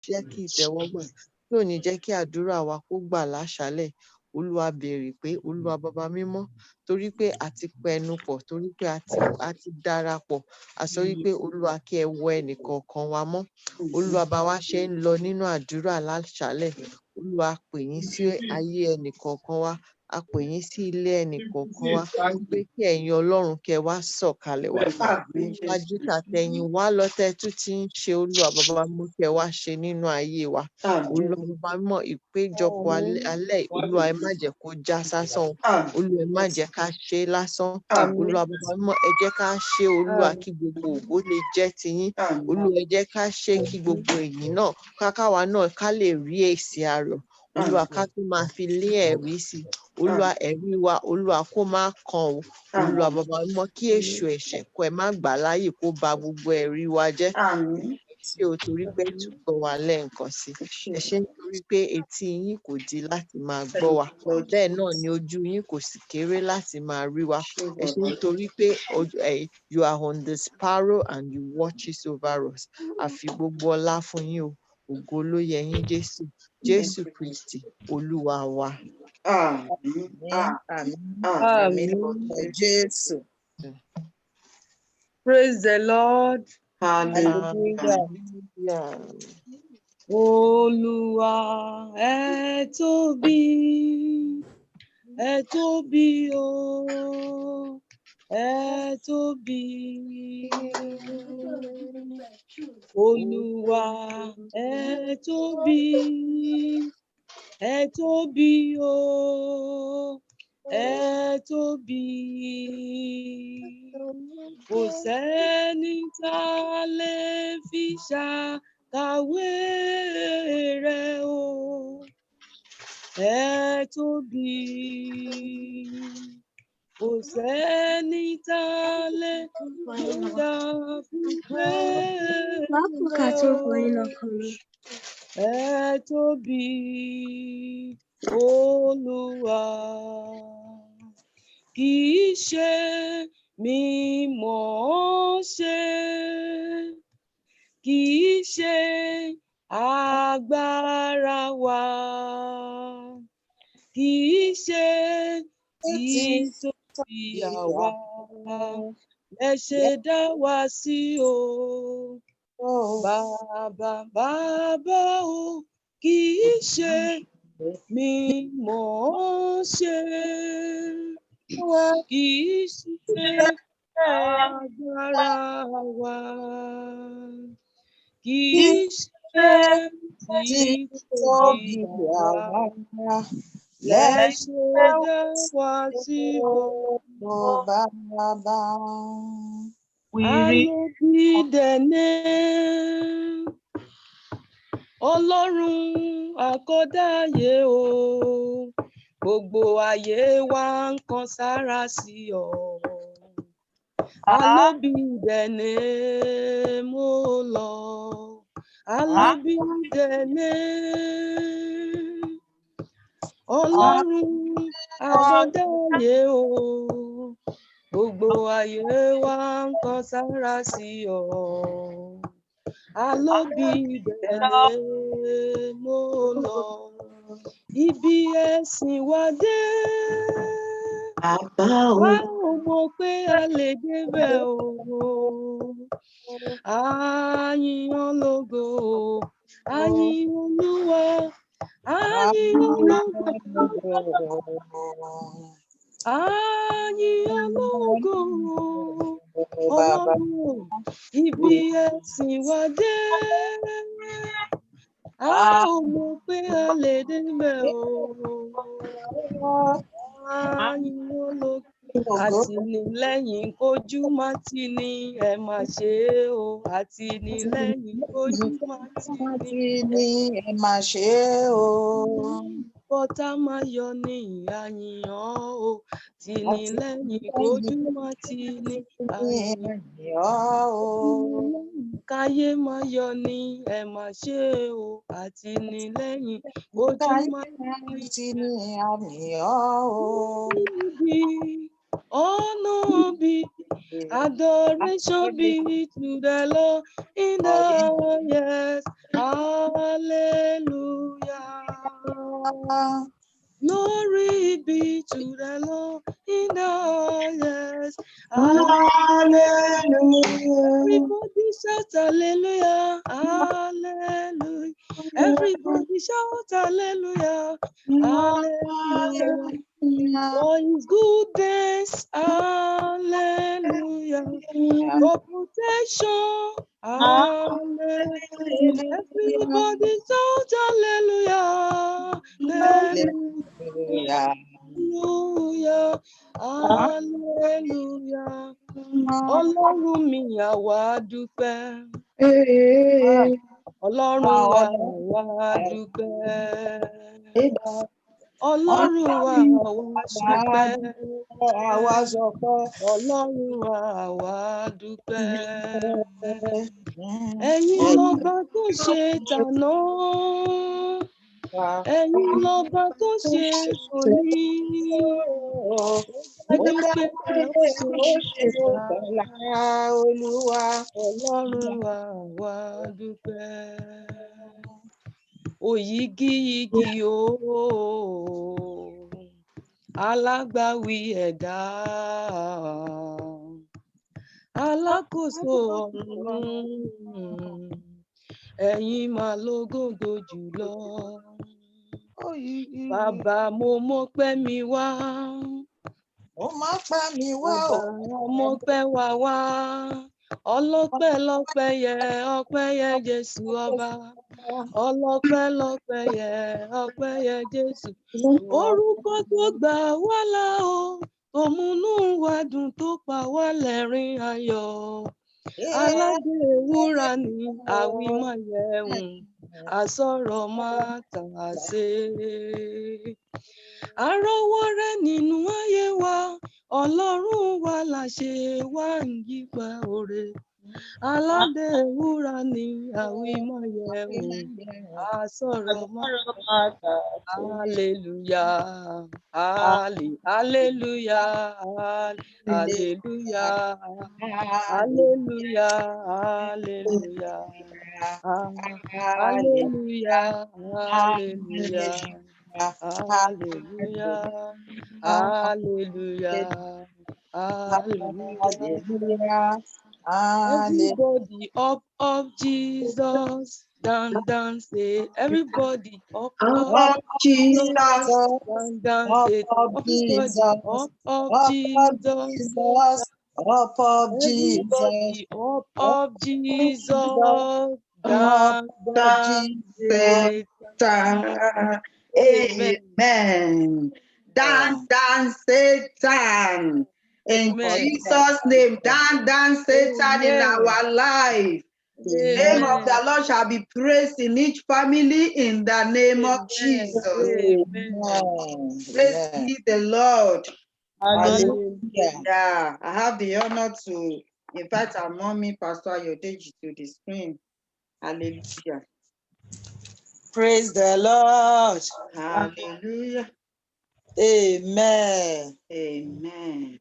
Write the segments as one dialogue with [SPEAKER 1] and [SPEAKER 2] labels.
[SPEAKER 1] jẹ́ kí ìtẹ́wọ́gbà, tí ò ní jẹ́ kí àdúrà wa kó gbà láṣálẹ̀. Olúwa béèrè pé Olúwa baba mímọ́, torí pé a ti pẹnu pọ̀, torí pé a ti darapọ̀, a sọ wípé Olúwa kí ẹ wọ ẹnìkọ̀ọ̀kan wa mọ́. Olúwa bá wa ṣe ń lọ nínú àdúrà láṣálẹ̀. Olúwa pè yín sí ayé ẹnìkọ̀ọ̀kan wa. A pè yín sí ilé ẹnìkọ̀ọ̀kan wa pé kí ẹ̀yin Ọlọ́run kí ẹ wá sọ̀kalẹ̀ wá. Níwájú tàtẹ̀yìn wá lọ tẹ́ tún ti ń ṣe Olúwa baba mú kí ẹ wá ṣe nínú ayé wa. Olúwa baba mímọ́, ìpéjọpọ̀ alẹ́ yìí, Olúwa ẹ má jẹ́ kó já sásán. Olúwa ẹ má jẹ́ ká ṣe lásán. Olúwa baba mímọ́, ẹ jẹ́ ká ṣe Olúwa kí gbogbo ògo lè jẹ́ tiyín. Olúwa ẹ jẹ́ ká ṣe kí gbogbo èyí náà kákáwa náà ká lè rí èsì ayọ̀. Olúwa ká tún máa fi lé ẹ̀rí sí. Olúwa ẹ̀rí wa, Olúwa kó má kan o. Olúwa baba mímọ́, kí èṣù ẹ̀ṣẹ̀ kó ẹ má gbà láàyè kó ba gbogbo ẹ̀rí wa jẹ́. Ṣé o torí pé tún gbọ́ wa lẹ́ẹ̀kan sí? Ẹ ṣé nítorí pé etí yín kò di láti máa gbọ́ wa. Bẹ́ẹ̀ náà ni ojú yín kò sì kéré láti máa rí wa. Ẹ ṣé nítorí pé you are on the sparrow and you watches over us. A fi gbogbo ọlá fún yín o. Ògo ló yẹ yín Jésù. Jésù Kristi, Olúwa wa.
[SPEAKER 2] Jésù. Praise the Lord.
[SPEAKER 1] Hallelujah.
[SPEAKER 2] Olúwa ẹ tóbi o, ẹ tóbi. Olúwa ẹ tóbi o, ẹ tóbi. Kò sẹ́ni tá a lè fi ṣàkàwé rẹ̀ o, ẹ tóbi. Kò sẹ́ni tá a lè fi ṣàfiwé rẹ̀ o, ẹ tóbi. Olúwa kì í ṣe mímọ̀ ṣe, kì í ṣe agbára wa, kì í ṣe títóbi àwa lẹ ṣe dá wa sí o. Bàbá o, kì í ṣe mímọ̀ ṣe, kì í ṣe agbára wa, kì í ṣe títóbi àwa lẹ ṣe dá wa sí o. Hallowed be the name, Ọlọ́run àkọ́dáyé o, gbogbo ayé wa ń kan sára sí ọ. Hallowed be the name, O Lord. Hallowed be the name, Ọlọ́run àkọ́dáyé o, gbogbo ayé wa ń kan sára sí ọ. Hallowed be the name, O Lord. Ibi ẹ̀sìn wa dé, a ò mọ̀ pé a lè débẹ̀ o. A yìn ọ́ lógo, a yìn Olúwa, a yìn ológo, a yìn ológo. Ọlọ́run ibi ẹ̀sìn wa dé, a ò mọ̀ pé a lè débẹ̀ o. A yìn ológo. Àtìlẹ́yìn kojú má tì ní, ẹ má ṣe o. Àtìlẹ́yìn kojú má tì ní,
[SPEAKER 3] ẹ má ṣe o.
[SPEAKER 2] Bọ́tá máa yọ ní àyìnbó o. Tìlẹ́yìn kojú má tì ní, àyìnbó o. Káyé máa yọ ní, ẹ má ṣe o. Àtìlẹ́yìn kojú má tì ní,
[SPEAKER 3] àyìnbó o.
[SPEAKER 2] Ọ̀nà bí Adoration be to the Lord in the highest. Hallelujah. Glory be to the Lord in the highest. Everybody shout hallelujah, hallelujah. Everybody shout hallelujah, hallelujah. For his goodness, hallelujah. For protection, hallelujah. Everybody shout hallelujah, hallelujah, hallelujah. Ọlọ́run mi àwa dúpẹ́. Ọlọ́run wa àwa dúpẹ́. Ọlọ́run wa àwa ṣọpẹ́. Ọlọ́run wa àwa dúpẹ́. Ẹ̀yin lọ́ba tó ṣe tàná. Ẹ̀yin lọ́ba tó ṣe tòní. Ó dájú pé ẹ ó ṣe
[SPEAKER 3] Olúwa.
[SPEAKER 2] Ọlọ́run wa àwa dúpẹ́. Òyígíyigì ooo, alágbàwí ẹ̀dá, alákòóso ọ̀run, ẹ̀yin máa lógógo jùlọ. Bàbá mo mọ́pẹ́ mi wá. Bàbá mọ́pẹ́ wa wá. Ọlọ́pẹ́ lọ́pẹ́ yẹ, ọpẹ́ yẹ Jésù ọba. Ọlọ́pẹ́ lọ́pẹ́ yẹ, ọpẹ́ yẹ Jésù. Orúkọ tó gbà wá là o, tó múnú wa dùn, tó pa wá lẹ́rìn ayọ̀. Aládé ewúrà ni àwímáyẹ̀hùn, àsọ̀rọ̀ máa tà sé. Àrọ́wọ́ rẹ̀ nínú ayé wa, Ọlọ́run wa là ṣe wá ń yípa oore. Aládé ewúrà ni àwímáyẹ̀hùn, àsọ̀rọ̀ máa tà sé. Hallelujah, hallelujah, hallelujah, hallelujah, hallelujah, hallelujah, hallelujah, hallelujah, hallelujah, hallelujah. Everybody up Jesus, dance, say. Everybody up
[SPEAKER 3] Jesus,
[SPEAKER 2] dance, say. Everybody up Jesus, everybody up Jesus, dance, say.
[SPEAKER 3] Amen. Dance, Satan. In Jesus' name, dance, Satan in our life. The name of the Lord shall be praised in each family in the name of Jesus.
[SPEAKER 2] Amen.
[SPEAKER 3] Praise be the Lord.
[SPEAKER 2] Hallelujah.
[SPEAKER 3] Yeah, I have the honor to invite our mommy, Pastor Ayodeji, to the screen. Hallelujah.
[SPEAKER 1] Praise the Lord.
[SPEAKER 3] Hallelujah.
[SPEAKER 1] Amen.
[SPEAKER 3] Amen.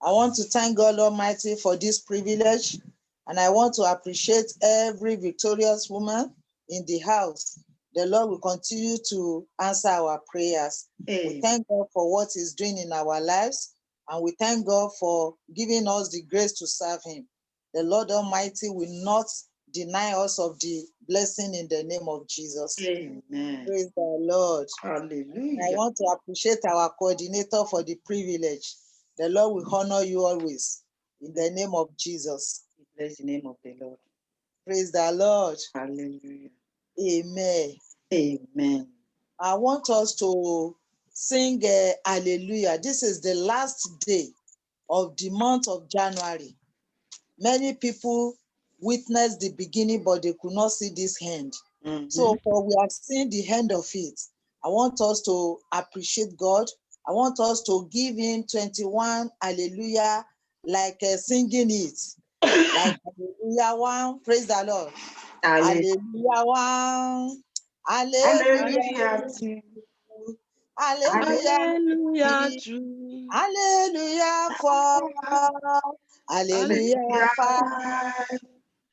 [SPEAKER 1] I want to thank God Almighty for this privilege, and I want to appreciate every victorious woman in the house. The Lord will continue to answer our prayers. We thank God for what He's doing in our lives, and we thank God for giving us the grace to serve Him. The Lord Almighty will not deny us of the blessing in the name of Jesus.
[SPEAKER 3] Amen.
[SPEAKER 1] Praise the Lord.
[SPEAKER 3] Hallelujah.
[SPEAKER 1] I want to appreciate our coordinator for the privilege. The Lord will honor you always in the name of Jesus.
[SPEAKER 3] Bless the name of the Lord.
[SPEAKER 1] Praise the Lord.
[SPEAKER 3] Hallelujah.
[SPEAKER 1] Amen.
[SPEAKER 3] Amen.
[SPEAKER 1] I want us to sing Hallelujah. This is the last day of the month of January. Many people witnessed the beginning, but they could not see this end. So for we have seen the end of it. I want us to appreciate God. I want us to give Him 21 hallelujah, like singing it. Like hallelujah 1, praise the Lord. Hallelujah 1, hallelujah 2, hallelujah 3, hallelujah 4, Hallelujah 5.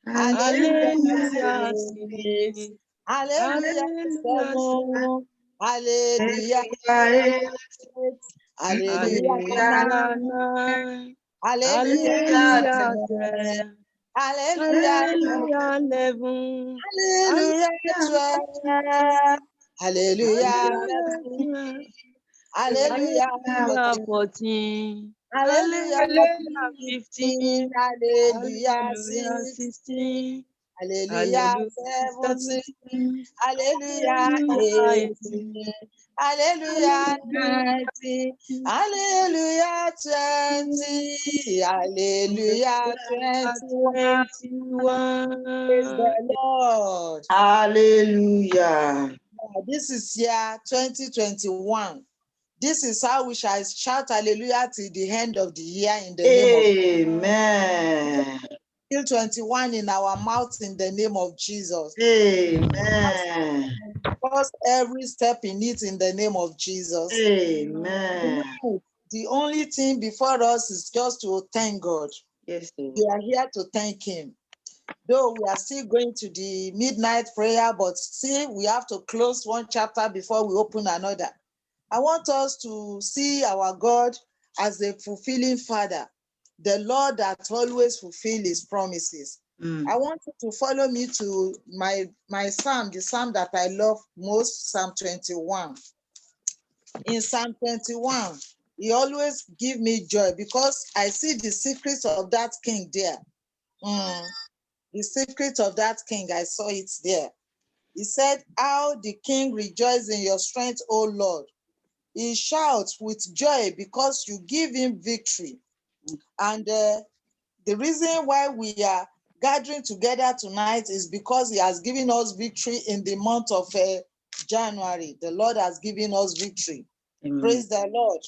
[SPEAKER 1] Hallelujah 6. Hallelujah 7. Hallelujah 8. Hallelujah 9. Hallelujah 10. Hallelujah 11. Hallelujah 12. Hallelujah 13. Hallelujah 14. Hallelujah 15. Hallelujah 16. Hallelujah 17. Hallelujah 18. Hallelujah 19. Hallelujah 20. Hallelujah 21. Praise the Lord.
[SPEAKER 3] Hallelujah.
[SPEAKER 1] This is year 2021. This is how we shall shout hallelujah till the end of the year in the name of
[SPEAKER 3] Amen.
[SPEAKER 1] till 21 in our mouth in the name of Jesus.
[SPEAKER 3] Amen.
[SPEAKER 1] Because every step in it in the name of Jesus.
[SPEAKER 3] Amen.
[SPEAKER 1] The only thing before us is just to thank God.
[SPEAKER 3] Yes, Lord.
[SPEAKER 1] We are here to thank Him. Though we are still going to the midnight prayer, but see, we have to close one chapter before we open another. I want us to see our God as a fulfilling Father, the Lord that always fulfills His promises. I want you to follow me to my psalm, the psalm that I love most, Psalm 21. In Psalm 21, He always gives me joy because I see the secrets of that king there. The secret of that king, I saw it there. He said, how the king rejoiced in your strength, O Lord. He shouts with joy because you give him victory. And the reason why we are gathering together tonight is because he has given us victory in the month of January. The Lord has given us victory.
[SPEAKER 3] Amen.
[SPEAKER 1] Praise the Lord.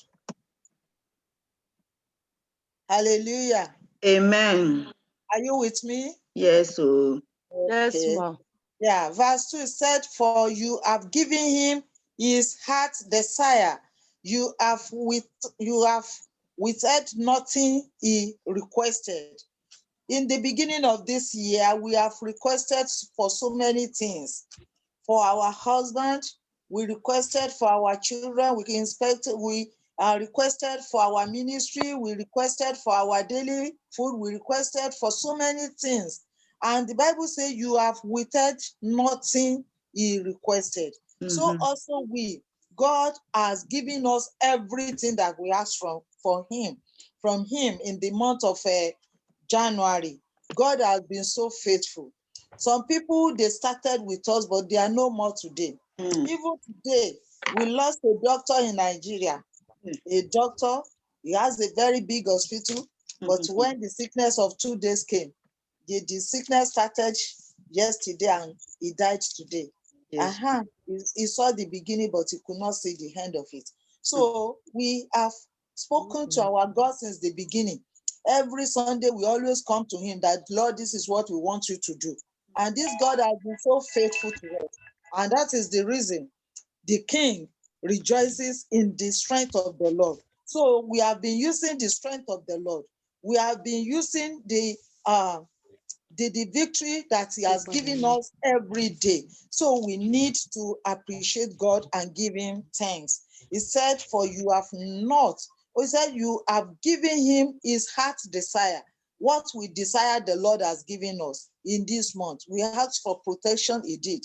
[SPEAKER 1] Hallelujah.
[SPEAKER 3] Amen.
[SPEAKER 1] Are you with me?
[SPEAKER 3] Yes, so.
[SPEAKER 2] Yes,
[SPEAKER 1] Okay.
[SPEAKER 2] ma.
[SPEAKER 1] Yeah, verse 2 said, for you have given him his heart's desire. You have withheld nothing he requested. In the beginning of this year, we have requested for so many things. For our husband, we requested for our children, we requested for our ministry, we requested for our daily food, we requested for so many things. And the Bible says you have withheld nothing he requested. So also God has given us everything that we asked from him in the month of January. God has been so faithful. Some people, they started with us, but they are no more today. Even today, we lost a doctor in Nigeria. A doctor, he has a very big hospital, but when the sickness of 2 days came, the sickness started yesterday and he died today.
[SPEAKER 3] Yes.
[SPEAKER 1] He saw the beginning, but he could not see the end of it. So we have spoken to our God since the beginning. Every Sunday, we always come to him that, Lord, this is what we want you to do. And this God has been so faithful to us. And that is the reason the king rejoices in the strength of the Lord. So we have been using the strength of the Lord. We have been using the victory that he has given us every day. So we need to appreciate God and give him thanks. He said, for you have not, he said, you have given him his heart's desire. What we desire the Lord has given us in this month. We asked for protection, he did.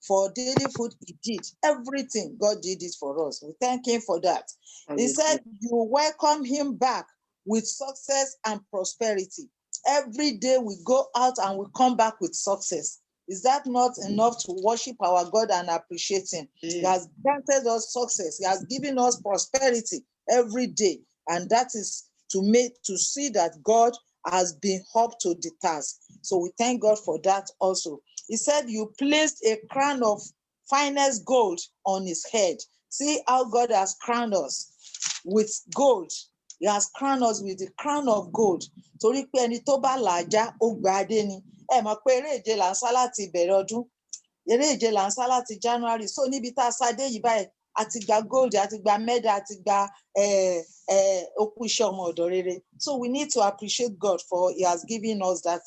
[SPEAKER 1] For daily food, he did. Everything, God did it for us. We thank him for that. He said, you welcome him back with success and prosperity. Every day we go out and we come back with success. Is that not enough to worship our God and appreciate him? He has granted us success. He has given us prosperity every day. And that is to see that God has been up to the task. So we thank God for that also. He said, you placed a crown of finest gold on his head. See how God has crowned us with gold. He has crowned us with the crown of gold. Torí pé ẹni tó bá làájá ó gba adé ni. Ẹ mọ̀ pé eré ìje là ń sá láti ìbẹ̀rẹ̀ ọdún. Eré ìje là ń sá láti January. So níbi tá a sá dé yìí báyìí,
[SPEAKER 4] àti gba gold, àti gba medal, àti gba okú iṣẹ́ ọmọ ọ̀dọ̀ rere. So we need to appreciate God for he has given us that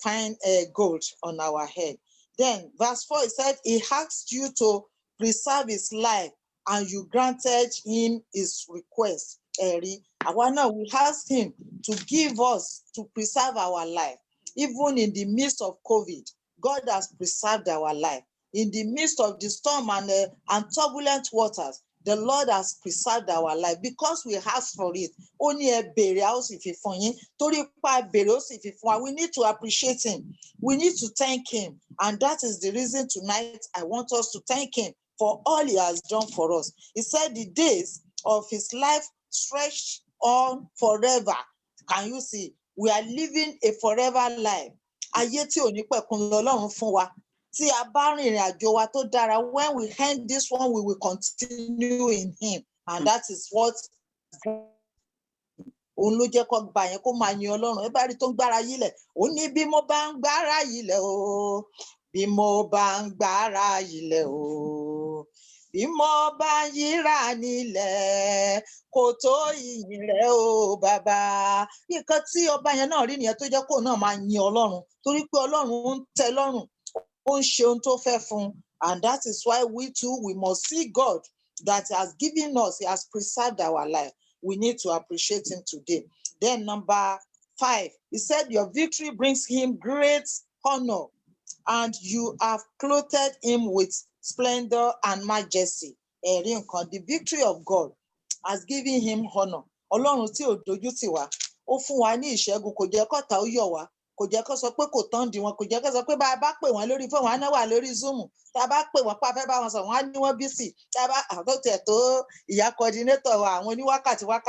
[SPEAKER 4] fine gold on our head. Then verse 4, it said, he asked you to preserve his life and you granted him his request. Àwa náà, we asked him to give us, to preserve our life. Even in the midst of COVID, God has preserved our life. In the midst of the storm and turbulent waters, the Lord has preserved our life because we asked for it. Only ẹ béèrè a ó sì fi fún yín. Torí pa béèrè ó sì fi fún wa. We need to appreciate him. We need to thank him. And that is the reason tonight I want us to thank him for all he has done for us. He said the days of his life stretched on forever. Can you see? We are living a forever life. Ayé tí ò ní pẹ̀kun lọ́lọ́run fún wa. Tí a bá rìnrìn àjò wa tó dára, when we end this one, we will continue in him. And that is what òun ló jẹ́ kó gbà yẹn kó máa yin Ọlọ́run. Ẹ bá rí tó ń gbára yílẹ̀. Ó ní bí mo bá ń gbára yílẹ̀ o, bí mo bá ń gbára yílẹ̀ o, bí mo bá ń yíra nílẹ̀, kò tó ìyìn rẹ̀ o bàbá. Nǹkan tí ọba yẹn náà rí nìyẹn tó jẹ́ kó náà máa yin Ọlọ́run. Torí pé Ọlọ́run ń tẹ́ lọ́rùn. Ó ń ṣe ohun tó fẹ́ fún un. And that is why we too, we must see God that has given us, he has preserved our life. We need to appreciate him today. Then number 5, he said, your victory brings him great honor and you have clothed him with splendor and majesty. The victory of God has given him honor. Ọlọ́run tí ò dojú tì wá, ó fún wa ní ìṣẹ́gun, kò jẹ́ kọ́tá ó yọ̀ wá. Kò jẹ́ kó sọ pé kò tán di wọn, kò jẹ́ kó sọ pé bá a bá pè wọ́n lórí fóònù, wọn á náà wà lórí Zoom. Tá a bá pè wọ́n pa fẹ́ bá wọn sọ, wọ́n á ní wọ́n busy. Tá a bá àtọ́tẹ̀ tó ìyá coordinator wa, àwọn oníwákàtí, wọ́n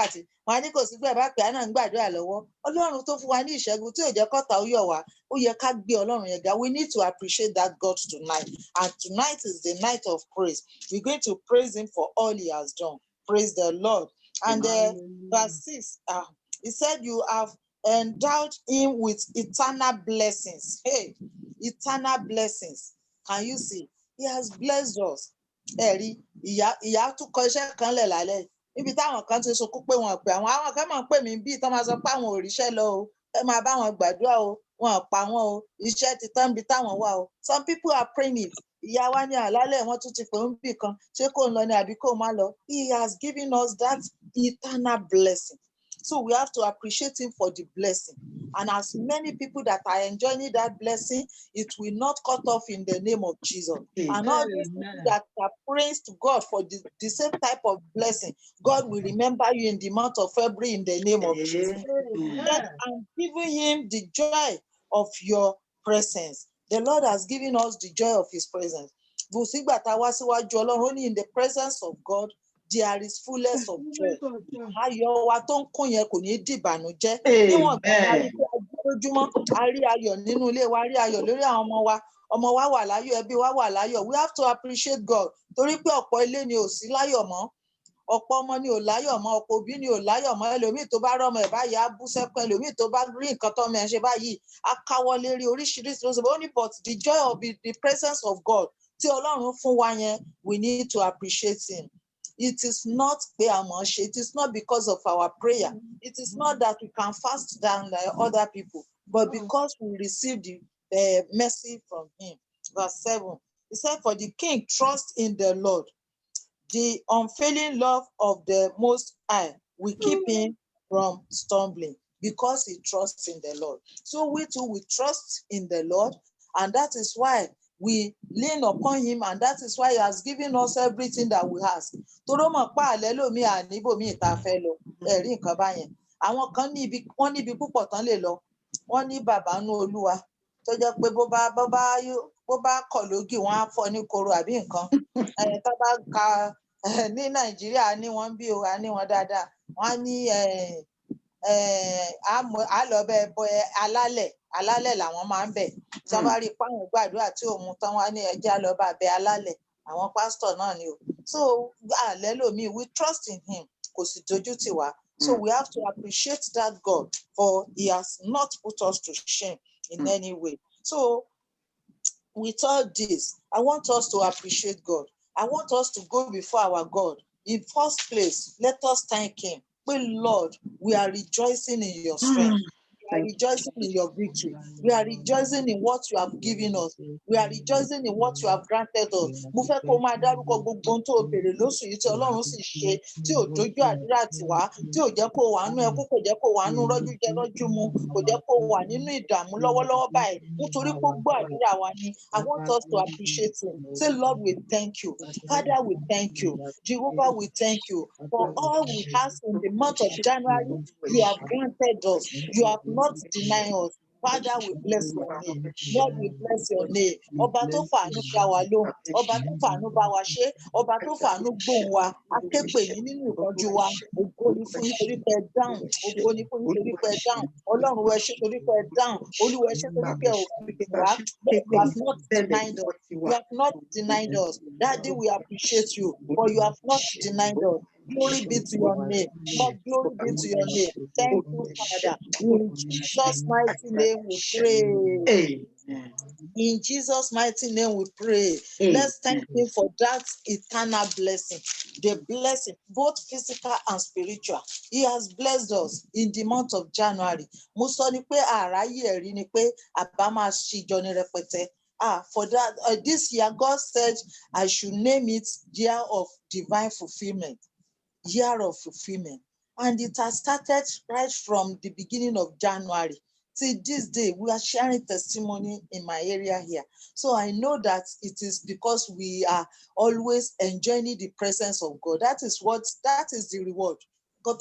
[SPEAKER 4] á ní kò sí pé bá pè á náà ń gbàdúrà lọ́wọ́. Ọlọ́run tó fún wa ní ìṣẹ́gun tí ò jẹ́ kọ́tà ó yọ̀ wá, ó yẹ ká gbé Ọlọ́run yẹn ga. We need to appreciate that God tonight. And tonight is the night of praise. We're going to praise him for all he has done. Praise the Lord. And verse 6, he said, you have endowed him with eternal blessings. Hey, eternal blessings. Can you see? He has blessed us. Ìyá tún kọ iṣẹ́ kan lẹ̀ lálẹ́. Níbi táwọn kan ti sọkún pé wọn pè àwọn kan máa ń pè mí bí tán máa sọ pé àwọn ò ríṣẹ́ lọ o. Ẹ máa bá wọn gbàdúrà o. Wọn pa wọn o. Iṣẹ́ ti tán bí táwọn wà o. Some people are praying it. Ìyá wa ní àlálẹ̀ wọn tún ti pè ń bì kan. Ṣé kò ń lọ ní àbí kò má lọ? He has given us that eternal blessing. So we have to appreciate him for the blessing. And as many people that are enjoying that blessing, it will not cut off in the name of Jesus. And all these people that are praying to God for the same type of blessing, God will remember you in the month of February in the name of Jesus. And giving him the joy of your presence. The Lord has given us the joy of his presence. In the presence of God, there is fullness of joy. Ayọ̀ wa tó ń kún yẹn kò ní dìbànújẹ́. Níwọ̀n gbà a rí lójúmọ́, a rí ayọ̀ nínú ilé wa, a rí ayọ̀ lórí àwọn ọmọ wa wà láyọ̀, ẹbí wa wà láyọ̀. We have to appreciate God. Torí pé ọ̀pọ̀ ilé ni ò sí láyọ̀ mọ́. Ọ̀pọ̀ ọmọ ni ò láyọ̀ mọ́, ọ̀pọ̀ òbí ni ò láyọ̀ mọ́. Ẹlòmíì tó bá rọ́mọ ẹ̀ báyìí á bú sẹ́kún, ẹlòmíì tó bá rí nǹkan tọ́mọ ẹ̀ ṣe báyìí á káwọ́ lérí oríṣiríṣi ló sọ. Only but the joy of the presence of God tí Ọlọ́run fún wa yẹn, we need to appreciate him. It is not it is not because of our prayer. It is not that we can fast than other people, but because we receive the mercy from him. Verse 7, he said, for the king trusts in the Lord. The unfailing love of the Most High will keep him from stumbling because he trusts in the Lord. So we too, we trust in the Lord, and that is why we lean upon him, and that is why he has given us everything that we have. Toro mọ̀ pa àlẹ́ lómi àníbòmí ìta fẹ́ lọ, ẹ̀rí nǹkan báyẹn. Àwọn kan wọ́n níbi púpọ̀ tán lè lọ. Wọ́n ní bàbá nú Olúwa tó jẹ́ pé bó bá kọ̀ lógì wọ́n á fọ́ ní koro àbí nǹkan. Tá bá ka ní Nàìjíríà ní wọ́n bí o, a ní wọn dáadáa. Wọ́n á ní á lọ bẹ bọ alálẹ̀ làwọn máa ń bẹ̀. Tí wọ́n bá rí páwọn gbàdúrà tí òun tán wá ní ẹjẹ́ lọ bá bẹ alálẹ̀. Àwọn pásítọ̀ náà ni o. So àlẹ́ lómi, we trust in him. Kò sì dojú tì wá. So we have to appreciate that God, for he has not put us to shame in any way. So with all this, I want us to appreciate God. I want us to go before our God. In first place, let us thank him. Well, Lord, we are rejoicing in your strength. We are rejoicing in your victory. We are rejoicing in what you have given us. We are rejoicing in what you have granted us. Mo fẹ́ kó máa dárúkọ gbogbo ohun tó o béèrè lóṣù yìí tí Ọlọ́run sì ṣe, tí ò dojú àdúrà tì wá, tí ò jẹ́ kó wà nínú ẹkún, kò jẹ́ kó wà nínú rọ́jú jẹ rọ́jú mu, kò jẹ́ kó wà nínú ìdààmú lọ́wọ́lọ́wọ́ báyìí. Nítorí pé ó gbọ́ àdúrà wa ni. I want us to appreciate him. Say, Lord, we thank you. Father, we thank you. Jehovah, we thank you for all we have in the month of January. You have granted us. You have not denied us. Father, we bless your name. Lord, we bless your name. Ọba tó fàánú dá wa lóhùn, ọba tó fàánú bá wa ṣe, ọba tó fàánú gbóhùn wa, akéèpè yín nínú ìpọ́njú wa. Ògo ni fún yín torí pé ẹ dáhùn. Ògo ni fún yín torí pé ẹ dáhùn. Ọlọ́run ẹ ṣé torí pé ẹ dáhùn. Olúwa ẹ ṣé torí pé ẹ ò fi pè wá. Lord, you have not denied us. You have not denied us. Daddy, we appreciate you, for you have not denied us. Glory be to your name. Lord, glory be to your name. Thank you, Father. In Jesus' mighty name we pray.
[SPEAKER 3] Amen.
[SPEAKER 4] In Jesus' mighty name we pray. Let's thank him for that eternal blessing. The blessing, both physical and spiritual. He has blessed us in the month of January. Mo sọ ni pé àráyé ẹ̀rí ni pé àbá máa ṣíjọ ní rẹpẹtẹ. For that, this year, God said I should name it Year of Divine Fulfillment. Year of fulfillment. And it has started right from the beginning of January. Till this day, we are sharing testimony in my area here. So I know that it is because we are always enjoying the presence of God. That is the reward. So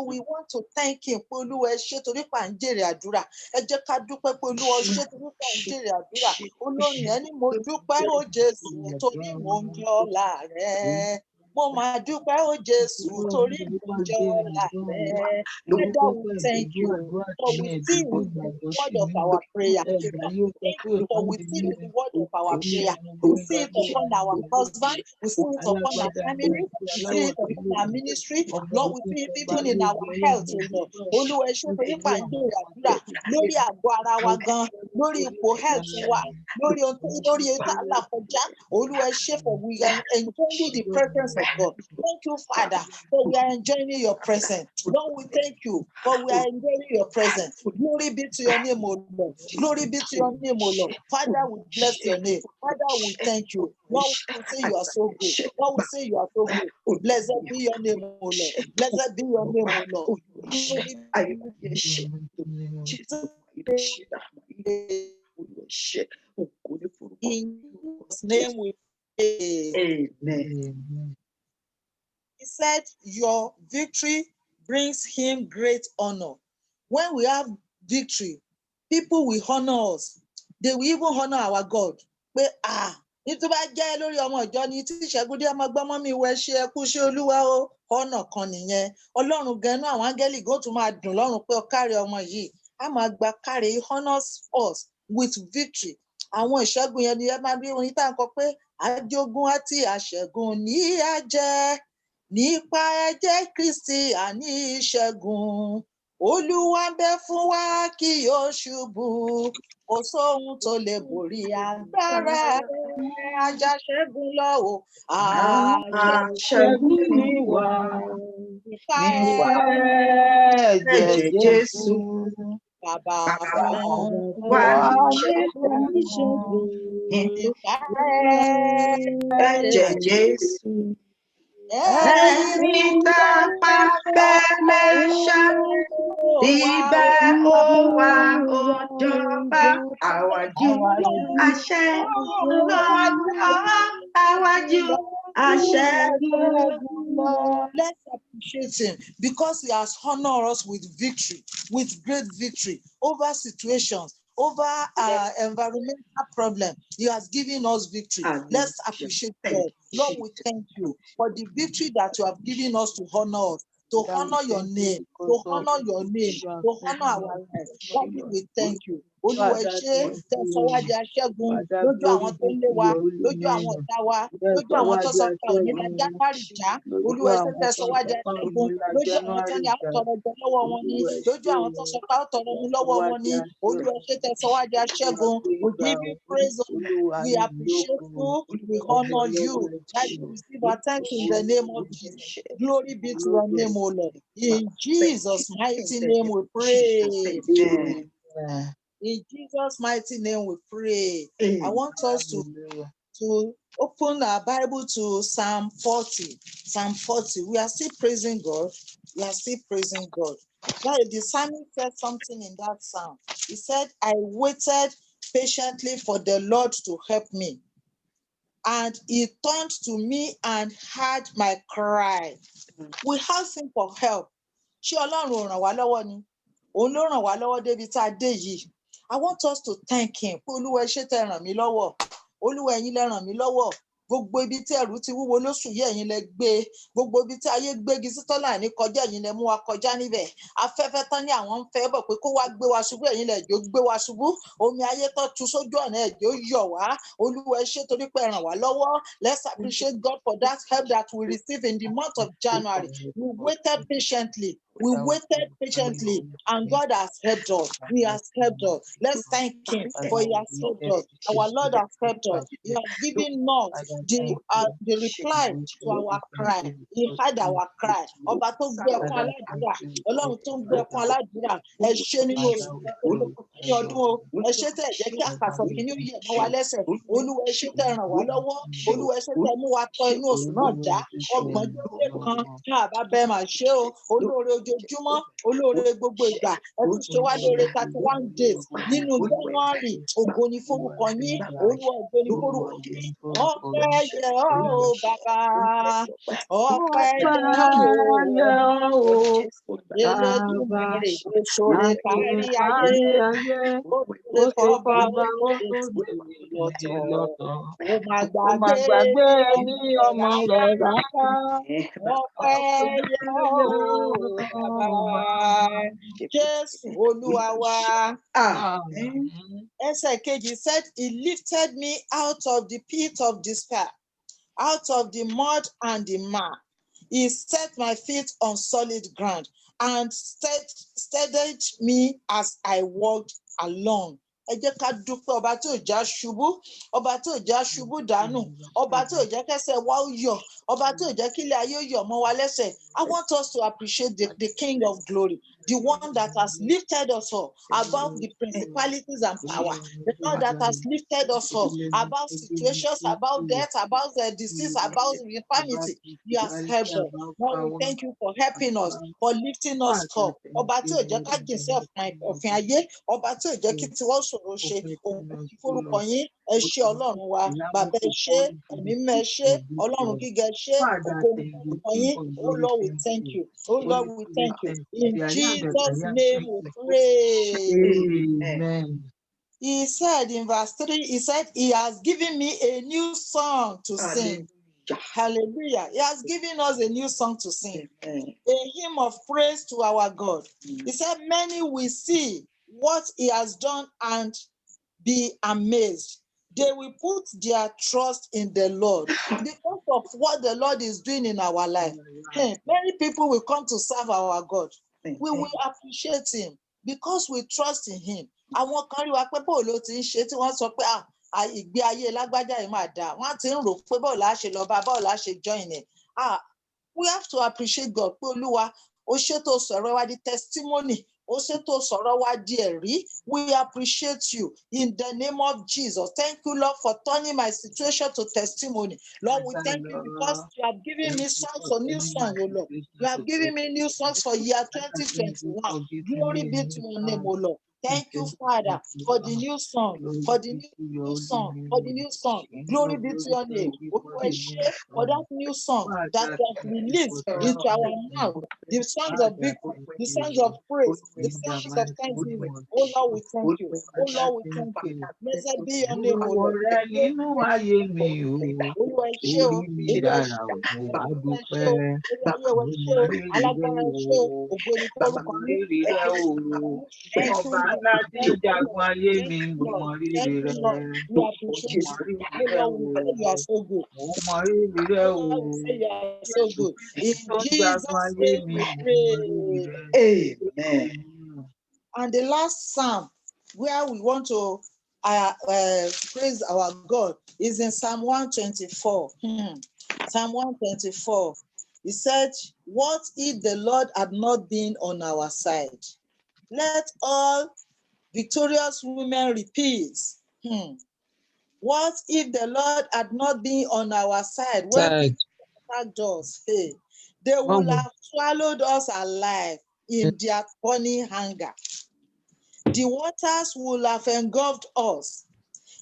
[SPEAKER 4] we want to thank him. Olúwa ẹ ṣé torí pé à ń jèrè àdúrà. Ẹ jẹ́ ká dúpẹ́ pé Olúwa ẹ ṣé torí pé à ń jèrè àdúrà. Olórin yẹn ni mo dúpẹ́ ó Jésù torí mò ń jẹ ọlá rẹ. Mo máa dúpẹ́ ó Jésù torí mò ń jẹ ọlá rẹ. Father, we thank you for we see the reward of our prayer. For we see the reward of our prayer. We see it upon our husband. We see it upon our family. We see it upon our ministry. Lord, we see it even in our health, oh Lord. Olúwa ẹ ṣé torí pé à ń jèrè àdúrà lórí àgọ́ ara wa gan, lórí ipò health wa, lórí ètò àlàkọjá. Olúwa ẹ ṣé for we are enjoying the presence of God. Thank you, Father, for we are enjoying your presence. Lord, we thank you for we are enjoying your presence. Glory be to your name, O Lord. Glory be to your name, O Lord. Father, we bless your name. Father, we thank you. Lord, we say you are so good. Lord, we say you are so good. Blessed be your name, O Lord. Blessed be your name, O Lord. In Jesus' name we pray.
[SPEAKER 3] Amen.
[SPEAKER 4] He said, your victory brings him great honor. When we have victory, people will honor us. They will even honor our God. Pé nítorí bá jẹ́ lórí ọmọ ìjọ ni tí Ṣẹ́gun ọmọ gbọ́mọ́ mi wẹ ṣe ẹkú ṣe Olúwa o, honor kan nìyẹn. Ọlọ́run gan-an àwọn áńgẹ́lì gan tún máa dùn lọ́rùn pé ó káre ọmọ yìí. A máa gba káre, he honors us with victory. Àwọn ìṣẹ́gun yẹn ni ẹ máa rí orin tá à ń kọ pé àjogún àti àṣẹ́gun ní á jẹ́. Nípa ẹ̀jẹ̀ Kristi àní ìṣẹ́gun, Olúwa ń bẹ fún wa kí yóò ṣubú, kò sóhun tó lè borí agbára rẹ̀, ajáṣẹ́gun lọ o,
[SPEAKER 3] Aṣẹ́gun ni wá,
[SPEAKER 4] nípa
[SPEAKER 3] ẹ̀jẹ̀ Jésù,
[SPEAKER 4] bàbá
[SPEAKER 3] fún wa
[SPEAKER 2] Oníṣègùn,
[SPEAKER 4] nípa
[SPEAKER 3] ẹ̀jẹ̀ Jésù.
[SPEAKER 4] ẹ̀yin
[SPEAKER 3] Tá bá fẹ́ lẹ́ṣẹ̀, ibẹ̀ ó wà ó jọba, àwájú aṣẹ́gun lọ, àwájú aṣẹ́gun lọ.
[SPEAKER 4] Let's appreciate him because he has honored us with victory, with great victory over situations, over environmental problems. He has given us victory. Let's appreciate God. Lord, we thank you for the victory that you have given us to honor us, to honor your name, to honor your name, to honor our life. Lord, we thank you. Olúwa ẹ
[SPEAKER 3] Father,
[SPEAKER 4] ṣé
[SPEAKER 3] thank
[SPEAKER 4] tẹ́ sọ wá
[SPEAKER 3] you.
[SPEAKER 4] di aṣẹ́gun
[SPEAKER 3] Father,
[SPEAKER 4] lójú
[SPEAKER 3] glory
[SPEAKER 4] àwọn tó
[SPEAKER 3] be
[SPEAKER 4] ń lé
[SPEAKER 3] to
[SPEAKER 4] wa,
[SPEAKER 3] your holy
[SPEAKER 4] lójú àwọn
[SPEAKER 3] name.
[SPEAKER 4] ọ̀tá wa,
[SPEAKER 3] Yes,
[SPEAKER 4] lójú
[SPEAKER 3] so
[SPEAKER 4] àwọn
[SPEAKER 3] wá
[SPEAKER 4] tó
[SPEAKER 3] di
[SPEAKER 4] sọ pé ò ní la
[SPEAKER 3] aṣẹ́gun.
[SPEAKER 4] January já.
[SPEAKER 3] Lójú
[SPEAKER 4] Olúwa ẹ ṣé
[SPEAKER 3] àwọn
[SPEAKER 4] tẹ́ sọ
[SPEAKER 3] tó
[SPEAKER 4] wá
[SPEAKER 3] ń
[SPEAKER 4] di
[SPEAKER 3] sọ pé
[SPEAKER 4] aṣẹ́gun
[SPEAKER 3] òní la
[SPEAKER 4] lójú àwọn tó
[SPEAKER 3] January
[SPEAKER 4] ní a ó
[SPEAKER 3] jà.
[SPEAKER 4] tọrọ jẹ lọ́wọ́ wọn ni,
[SPEAKER 3] Olúwa ẹ
[SPEAKER 4] lójú
[SPEAKER 3] ṣé
[SPEAKER 4] àwọn
[SPEAKER 3] o.
[SPEAKER 4] tó sọ pé a ó tọrọ mu
[SPEAKER 3] Sọ
[SPEAKER 4] lọ́wọ́
[SPEAKER 3] wá
[SPEAKER 4] wọn
[SPEAKER 3] di
[SPEAKER 4] ni. Olúwa ẹ
[SPEAKER 3] aṣẹ́gun.
[SPEAKER 4] ṣé tẹ́ sọ wá di
[SPEAKER 3] Olúwa
[SPEAKER 4] aṣẹ́gun.
[SPEAKER 3] gbé
[SPEAKER 4] We
[SPEAKER 3] gbà
[SPEAKER 4] give
[SPEAKER 3] ó.
[SPEAKER 4] you praise, O Lord.
[SPEAKER 3] Olúwa
[SPEAKER 4] We
[SPEAKER 3] yìn
[SPEAKER 4] appreciate
[SPEAKER 3] lógo.
[SPEAKER 4] you. We
[SPEAKER 3] Ọba
[SPEAKER 4] honor you.
[SPEAKER 3] ọlọ́run ẹ
[SPEAKER 4] That
[SPEAKER 3] ṣé
[SPEAKER 4] you
[SPEAKER 3] o.
[SPEAKER 4] receive our thanks in the name of Jesus.
[SPEAKER 3] Ológo
[SPEAKER 4] Glory be to your
[SPEAKER 3] ológo
[SPEAKER 4] name, O Lord. In
[SPEAKER 3] Thank
[SPEAKER 4] Jesus'
[SPEAKER 3] you.
[SPEAKER 4] mighty
[SPEAKER 3] In the
[SPEAKER 4] name
[SPEAKER 3] name
[SPEAKER 4] we
[SPEAKER 3] of Jesus.
[SPEAKER 4] pray.
[SPEAKER 3] Amen.
[SPEAKER 1] Amen.
[SPEAKER 4] In Jesus' mighty name we pray. I
[SPEAKER 3] Amen.
[SPEAKER 4] want us
[SPEAKER 1] Hallelujah.
[SPEAKER 4] to open our Bible to Psalm 40. Psalm 40. We are still praising God. We are still praising God. Now, the psalmist said something in that psalm. He said, I waited patiently for the Lord to help me. And he turned to me and heard my cry. We asked him for help. Ṣé Ọlọ́run ò ràn wá lọ́wọ́ ni? Òun ló ràn wá lọ́wọ́ débi tá a dé yìí. I want us to thank him. Pé Olúwa ẹ ṣé tẹ́ ràn mí lọ́wọ́. Olúwa ẹ̀yin lẹ ràn mí lọ́wọ́. Gbogbo ibi tí ẹrù ti wúwo lóṣù yìí ẹ̀yin lẹ gbé. Gbogbo ibi tí ayé gbégi sí tọ́lá ní kọjá ẹ̀yin lẹ mú wa kọjá níbẹ̀. Afẹ́fẹ́ tán ní àwọn ń fẹ́ bọ̀ pé kó wá gbé wa ṣubú ẹ̀yin lẹ jẹ́ ó gbé wa ṣubú. Omi ayé tó tu sójú ọ̀nà ẹ jẹ́ ó yọ̀ wá. Olúwa ẹ ṣé torí pé ẹ ràn wá lọ́wọ́. Let's appreciate God for that help that we received in the month of January. We waited patiently. We waited patiently and God has helped us. He has helped us. Let's thank him for he has helped us. Our Lord has helped us. He has given us the reply to our cry. He heard our cry. Ọba tó gbé ẹkún aládùúrà, Ọlọ́run tó ń gbé ẹkún aládùúrà, ẹ ṣé nínú oṣù tó ní ọdún o. Ẹ ṣé tẹ́ ẹ jẹ́ kí àkàsọ̀ kìíní yẹ̀ mọ́ wa lẹ́sẹ̀. Olúwa ẹ ṣé tẹ́ ràn wá lọ́wọ́. Olúwa ẹ ṣé tẹ́ mú wa tọ inú oṣù náà já. Ọgbọ̀njọ́ lé kan tá a bá bẹ́ẹ̀ máa ṣe o. Olóore ojoojúmọ́, olóore gbogbo ìgbà. Ẹ tún ṣe wá lóore 31 days nínú January. Ògo ni forúkọ yín. Olúwa ògo ni forúkọ yín. Ọpẹ́ yẹ ọ́ o bàbá. Ọpẹ́ yẹ ọ́ o ọmọ. Elédùmarè tó ṣoore kárí ayé. Ó ṣoore fọ́ba olóore tí lọ́tọ̀. Ó máa
[SPEAKER 3] Ó máa
[SPEAKER 4] gbàgbé
[SPEAKER 3] gbàgbé
[SPEAKER 4] ọmọ
[SPEAKER 3] ní
[SPEAKER 4] rẹ̀
[SPEAKER 3] ọmọ
[SPEAKER 4] rárá.
[SPEAKER 3] rẹ̀ rárá.
[SPEAKER 4] Ọpẹ́ yẹ ọ́ o bàbá. Jésù Olúwa wa.
[SPEAKER 3] Amen.
[SPEAKER 4] Ẹsẹ̀ kejì said, he lifted me out of the pit of despair, out of the mud and the mire. He set my feet on solid ground and steadied me as I walked along. Ẹ jẹ́ ká dúpẹ́ ọba tí ò já ṣubú, ọba tí ò já ṣubú dànù, ọba tí ò jẹ́ kẹ́sẹ̀ wa ó yọ̀, ọba tí ò jẹ́ kílẹ̀ ayé ó yọ̀ mọ́ wa lẹ́sẹ̀. I want us to appreciate the King of Glory, the one that has lifted us up above the principalities and power, the one that has lifted us up above situations, about death, about the disease, about infirmity. He has helped us. Lord, we thank you for helping us, for lifting us up. Ọba tí ò jẹ́ ká jìn sí ọ̀fìn ayé, ọba tí ò jẹ́ kí tiwọ́ ṣòro ṣe, òun kì í forúkọ yín. Ẹ ṣé Ọlọ́run wa, bàbá ẹ ṣé, ẹ̀mí mímọ́ ẹ ṣé, Ọlọ́run gíga ẹ ṣé, ògo ni forúkọ yín. Oh Lord, we thank you. Oh Lord, we thank you. In Jesus' name we pray.
[SPEAKER 3] Amen.
[SPEAKER 4] He said in verse 3, he said, he has given me a new song to sing. Hallelujah. He has given us a new song to sing. A hymn of praise to our God. He said, many will see what he has done and be amazed. They will put their trust in the Lord because of what the Lord is doing in our life. Many people will come to serve our God. We will appreciate him because we trust in him. Àwọn kan rí wa pé bó ló ti ń ṣe tí wọ́n sọ pé ìgbé ayé lágbájá yìí máa dáa. Wọ́n ti ń rò pé bó la ṣe lọ bá, bó la ṣe join ẹ̀. We have to appreciate God pé Olúwa ó ṣètò sọ̀rọ̀ wa di testimony. Ó ṣètò sọ̀rọ̀ wa di ẹ̀rí. We appreciate you in the name of Jesus. Thank you, Lord, for turning my situation to testimony. Lord, we thank you because you have given me songs for new songs, oh Lord. You have given me new songs for year 2021. Glory be to your name, oh Lord. Thank you, Father, for the new song, for the new song, for the new song. Glory be to your name. For that new song that was released into our mouth, the songs of victory, the songs of praise, the songs of thanksgiving. Oh Lord, we thank you. Oh Lord, we thank you. Blessed be your name, oh Lord.
[SPEAKER 3] Nínú ayé mi o.
[SPEAKER 4] Olúwa ẹ ṣé o,
[SPEAKER 5] orí mi
[SPEAKER 4] Olúwa ẹ
[SPEAKER 5] dára
[SPEAKER 4] ṣé o,
[SPEAKER 5] mo wá
[SPEAKER 4] Olúwa ẹ
[SPEAKER 5] dúpẹ́
[SPEAKER 4] ṣé o, Olúwa
[SPEAKER 5] mo
[SPEAKER 4] ẹ
[SPEAKER 5] mọ
[SPEAKER 4] ṣé o,
[SPEAKER 5] rírì rẹ
[SPEAKER 4] alágbára ẹ ṣé o,
[SPEAKER 5] o
[SPEAKER 4] ògo ni
[SPEAKER 5] mo
[SPEAKER 4] forúkọ
[SPEAKER 5] mọ
[SPEAKER 4] yín.
[SPEAKER 5] rírì
[SPEAKER 4] Thank
[SPEAKER 5] rẹ
[SPEAKER 4] you,
[SPEAKER 5] o
[SPEAKER 4] Jesus. Thank you,
[SPEAKER 5] ọba
[SPEAKER 4] Lord.
[SPEAKER 5] ńlá tí ń
[SPEAKER 4] Thank you,
[SPEAKER 5] jagun
[SPEAKER 4] Lord.
[SPEAKER 5] ayé
[SPEAKER 4] Thank
[SPEAKER 5] mi
[SPEAKER 4] you,
[SPEAKER 5] mo
[SPEAKER 4] Lord.
[SPEAKER 5] mọ rírì
[SPEAKER 4] Thank
[SPEAKER 5] rẹ
[SPEAKER 4] you, Lord. We
[SPEAKER 5] mo
[SPEAKER 4] appreciate
[SPEAKER 5] mọ
[SPEAKER 4] you.
[SPEAKER 5] rírì
[SPEAKER 4] Oh
[SPEAKER 5] rẹ
[SPEAKER 4] Lord,
[SPEAKER 5] o
[SPEAKER 4] we say you are so good.
[SPEAKER 5] mo mọ rírì rẹ
[SPEAKER 4] Oh
[SPEAKER 5] o
[SPEAKER 4] Lord, we say you are so
[SPEAKER 5] Jésù
[SPEAKER 4] good.
[SPEAKER 5] Kristi
[SPEAKER 4] In
[SPEAKER 5] tó ń jagun
[SPEAKER 4] Jesus'
[SPEAKER 5] ayé
[SPEAKER 4] name
[SPEAKER 5] mi
[SPEAKER 4] we
[SPEAKER 5] mo mọ rírì
[SPEAKER 4] pray.
[SPEAKER 5] rẹ.
[SPEAKER 3] Amen.
[SPEAKER 4] And the last psalm where we want to praise our God is in Psalm 124. Psalm 124. He said, what if the Lord had not been on our side? Let all victorious women repeat. What if the Lord had not been on our side when people attacked us? Hey, they would have swallowed us alive in their burning anger. The waters would have engulfed us.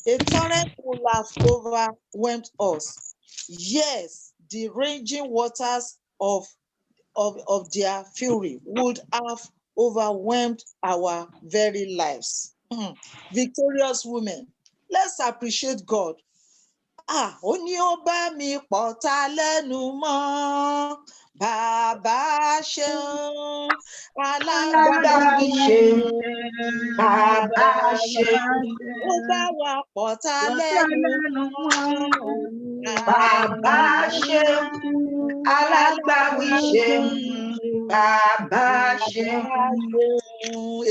[SPEAKER 4] A torrent would have overwhelmed us. Yes, the raging waters of their fury would have overwhelmed our very lives. Victorious women, let's appreciate God. Ó ní ó bá mi pọ̀tá lẹ́nu mọ́, bàbá ṣeun,
[SPEAKER 3] Alágbàwí ṣeun, bàbá ṣeun,
[SPEAKER 4] ó bá wa pọ̀tá lẹ́nu mọ́,
[SPEAKER 3] bàbá ṣeun, alágbàwí ṣeun, bàbá ṣeun.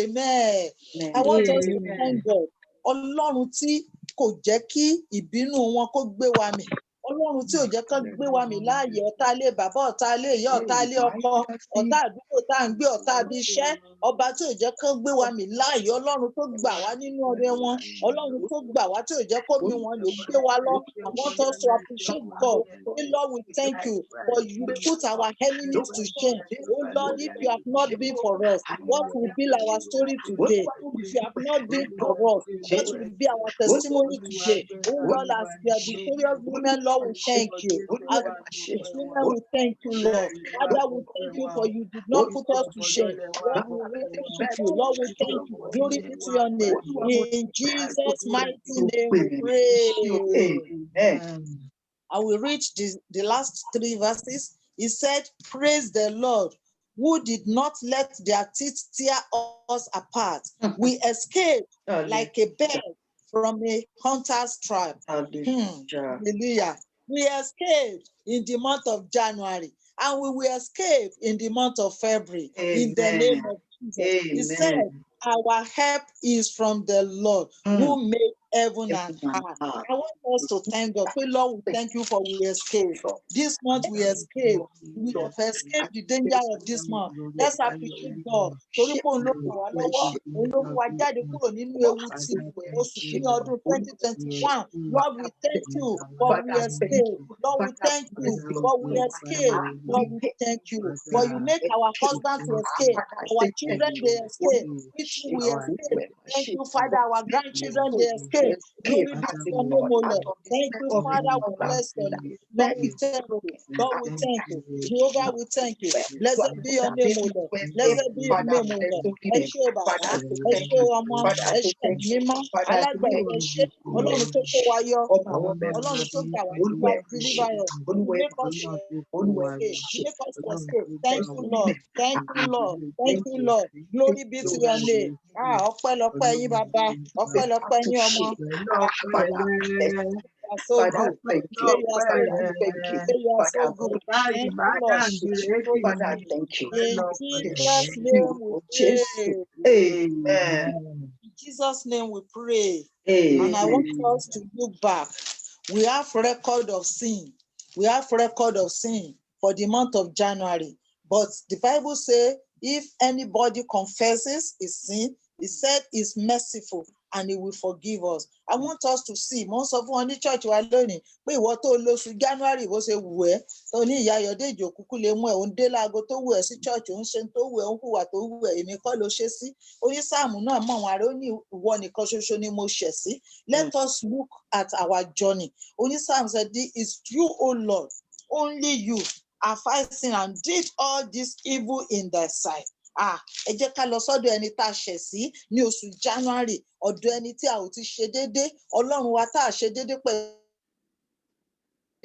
[SPEAKER 4] Amen. I want us to thank God. Ọlọ́run tí kò jẹ́ kí ìbínú wọn kó gbé wa mì. Ọlọ́run tí ò jẹ́ kán gbé wa mì láàyè ọ̀tá ilé bàbá, ọ̀tá ilé ìyá, ọ̀tá ilé ọkọ, ọ̀tá àdúgbò tá à ń gbé, ọ̀tá ibi iṣẹ́. Ọba tí ò jẹ́ kán gbé wa mì láàyè, Ọlọ́run tó gbà wá nínú ọrẹ wọn, Ọlọ́run tó gbà wá tí ò jẹ́ kó mi wọn lè gbé wa lọ. I want us to appreciate God. Say, Lord, we thank you for you put our enemies to shame. Oh Lord, if you have not been for us, what will be our story today? If you have not been for us, what will be our testimony today? Oh Lord, as we are victorious women, Lord, we thank you. As victorious women, we thank you, Lord. Father, we thank you for you did not put us to shame. Lord, we worship you. Lord, we thank you. Glory be to your name. In Jesus' mighty name we pray.
[SPEAKER 3] Amen.
[SPEAKER 4] And we reach the last 3 verses. He said, praise the Lord, who did not let their teeth tear us apart. We escaped like a bird from a hunter's trap. Hallelujah. We escaped in the month of January, and we will escape in the month of February. In the name of Jesus. He said, our help is from the Lord who made heaven and earth. I want us to thank God. Say, Lord, we thank you for we escaped. This month we escaped. We have escaped the danger of this month. Let's appreciate God. Torí pé òun ló ràn wá lọ́wọ́, òun ló mú wa jáde kúrò nínú ewu ti oṣù kìíní ọdún 2021. Lord, we thank you for we escaped. Lord, we thank you for we escaped. Lord, we thank you for you make our husband to escape, our children they escape, we escape. Thank you, Father, our grandchildren they escape. Glory be to your name, O Lord. Thank you, Father, we bless your name. Lord, we thank you. Lord, we thank you. Jehovah, we thank you. Blessed be your name, O Lord. Blessed be your name, O Lord. Ẹ ṣé o bàbá, ẹ ṣé o ọmọ, ẹ ṣé ẹ̀mí mímọ́, alágbàdo ẹ ṣé, Ọlọ́run tó kó wa yọ, Ọlọ́run tó gbà wá sí wa deliver us. You make us escape. You make us escape. Thank you, Lord. Thank you, Lord. Thank you, Lord. Glory be to your name. Ọpẹ́lọpẹ́ yín bàbá, ọpẹ́lọpẹ́ yín ọmọ. You are so good. You are so good. You are so good. Thank you, Lord. In Jesus' name we pray.
[SPEAKER 3] Amen.
[SPEAKER 4] In Jesus' name we pray.
[SPEAKER 3] Amen.
[SPEAKER 4] And I want us to look back. We have record of sin. We have record of sin for the month of January. But the Bible says, if anybody confesses his sin, he said he's merciful and he will forgive us. I want us to see, most of one ní church wa lónìí, pé ìwọ tó lóṣù January bó ṣe wù ẹ́, tó ní ìyá Ayọ̀dèjì òkúkú lè mú ẹ̀, òun dé láago tó wù ẹ́ sí church, òun ṣe tó wù ẹ́, òun hùwà tó wù ẹ́, èmi kọ́ ló ṣe sí. Oní Sáàmù náà mọ̀ wọn àrẹ, ó ní ìwọ nìkan ṣoṣo ni mo ṣẹ̀ sí. Let us look at our journey. Oní Sáàmù said, it's you, O Lord, only you have I sinned and did all this evil in thy sight. Ẹ jẹ́ ká lọ sọ́dọ̀ ẹni tá a ṣẹ̀ sí ní oṣù January, ọ̀dọ̀ ẹni tí a ò ti ṣe déédé, Ọlọ́run wa tá a ṣe déédé pẹ̀lú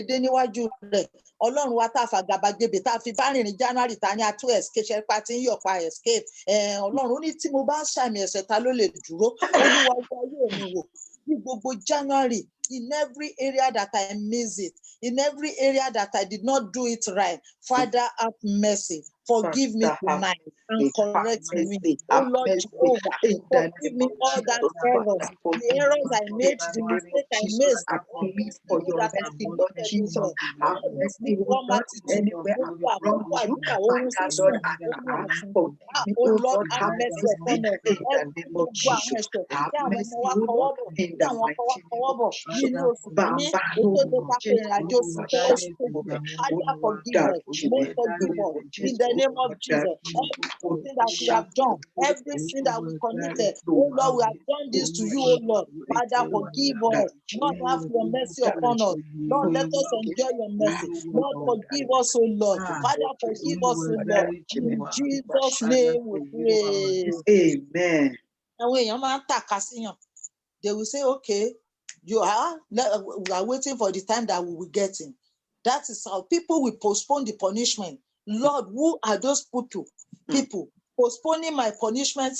[SPEAKER 4] dé níwájú rẹ̀ ọlọ́run wa tá a fàgàbàgebè tá a fi bá rìnrìn January ta ní atú escape ṣẹpá tí ń yọ̀pa escape ọlọ́run ó ní tí mo bá ń ṣàmì ẹ̀ṣẹ̀ ta ló lè dúró olúwa wá yóò mi wò ní gbogbo January in every area that I miss it in every area that I did not do it right Father have mercy forgive me tonight and correct me oh Lord Jehovah forgive me all that errors the errors I made the mistake I made
[SPEAKER 3] for your
[SPEAKER 4] that I
[SPEAKER 3] mercy,
[SPEAKER 4] did
[SPEAKER 3] Lord
[SPEAKER 4] not
[SPEAKER 3] Jesus. Have mercy, O
[SPEAKER 4] lukewarm
[SPEAKER 3] Lord,
[SPEAKER 4] attitude
[SPEAKER 3] anywhere I've
[SPEAKER 4] gbogbo
[SPEAKER 3] wronged
[SPEAKER 4] àkókò
[SPEAKER 3] you.
[SPEAKER 4] àdúrà oorun
[SPEAKER 3] Father,
[SPEAKER 4] sísùn
[SPEAKER 3] Lord,
[SPEAKER 4] oorun àsùn
[SPEAKER 3] forgive me,
[SPEAKER 4] oh
[SPEAKER 3] O
[SPEAKER 4] Lord
[SPEAKER 3] Lord,
[SPEAKER 4] have
[SPEAKER 3] have
[SPEAKER 4] mercy
[SPEAKER 3] mercy
[SPEAKER 4] upon us
[SPEAKER 3] in the name of
[SPEAKER 4] gbogbo àwọn
[SPEAKER 3] Jesus.
[SPEAKER 4] ẹ̀ṣẹ̀
[SPEAKER 3] Have
[SPEAKER 4] tí àwọn ọmọ
[SPEAKER 3] mercy,
[SPEAKER 4] wa
[SPEAKER 3] O
[SPEAKER 4] kọwọ́
[SPEAKER 3] Lord,
[SPEAKER 4] bọ̀
[SPEAKER 3] in
[SPEAKER 4] tí
[SPEAKER 3] the
[SPEAKER 4] àwọn ọkọ wa
[SPEAKER 3] mighty name
[SPEAKER 4] kọwọ́
[SPEAKER 3] of
[SPEAKER 4] bọ̀
[SPEAKER 3] Jesus.
[SPEAKER 4] nínú oṣù kìíní
[SPEAKER 3] Bàbá
[SPEAKER 4] kó tó dé
[SPEAKER 3] lórúkọ
[SPEAKER 4] pa pé
[SPEAKER 3] Jésù,
[SPEAKER 4] ìrìn àjò oṣù
[SPEAKER 3] Olúwa
[SPEAKER 4] oṣù
[SPEAKER 3] dáríjì
[SPEAKER 4] kejì
[SPEAKER 3] mi,
[SPEAKER 4] Father
[SPEAKER 3] Olúwa
[SPEAKER 4] forgive us
[SPEAKER 3] dáríjì mi,
[SPEAKER 4] Lord forgive us
[SPEAKER 3] lórúkọ
[SPEAKER 4] in
[SPEAKER 3] Jésù,
[SPEAKER 4] the name of
[SPEAKER 3] Olúwa
[SPEAKER 4] Jesus
[SPEAKER 3] dáríjì mi,
[SPEAKER 4] everything
[SPEAKER 3] Olúwa
[SPEAKER 4] that we have
[SPEAKER 3] dáríjì
[SPEAKER 4] done
[SPEAKER 3] mi, lórúkọ
[SPEAKER 4] every sin that
[SPEAKER 3] Jésù,
[SPEAKER 4] we committed oh
[SPEAKER 3] lórúkọ
[SPEAKER 4] Lord we have done this to you oh Lord Father forgive us
[SPEAKER 3] dáríjì
[SPEAKER 4] Lord
[SPEAKER 3] mi,
[SPEAKER 4] have your mercy upon
[SPEAKER 3] dáríjì
[SPEAKER 4] us
[SPEAKER 3] mi,
[SPEAKER 4] Lord let us
[SPEAKER 3] Olúwa
[SPEAKER 4] enjoy your mercy Lord
[SPEAKER 3] Olúwa
[SPEAKER 4] forgive
[SPEAKER 3] dáríjì
[SPEAKER 4] us oh Lord Father
[SPEAKER 3] lórúkọ Jésù,
[SPEAKER 4] forgive us oh
[SPEAKER 3] Olúwa
[SPEAKER 4] Lord
[SPEAKER 3] dáríjì mi,
[SPEAKER 4] in
[SPEAKER 3] Olúwa
[SPEAKER 4] Jesus
[SPEAKER 3] ṣàánú
[SPEAKER 4] name we pray.
[SPEAKER 3] Amen.
[SPEAKER 4] Àwọn èèyàn máa ń tàka síyàn. They will say, okay, we are waiting for the time that we will get him. That is how people will postpone the punishment. Lord, who are those people postponing my punishment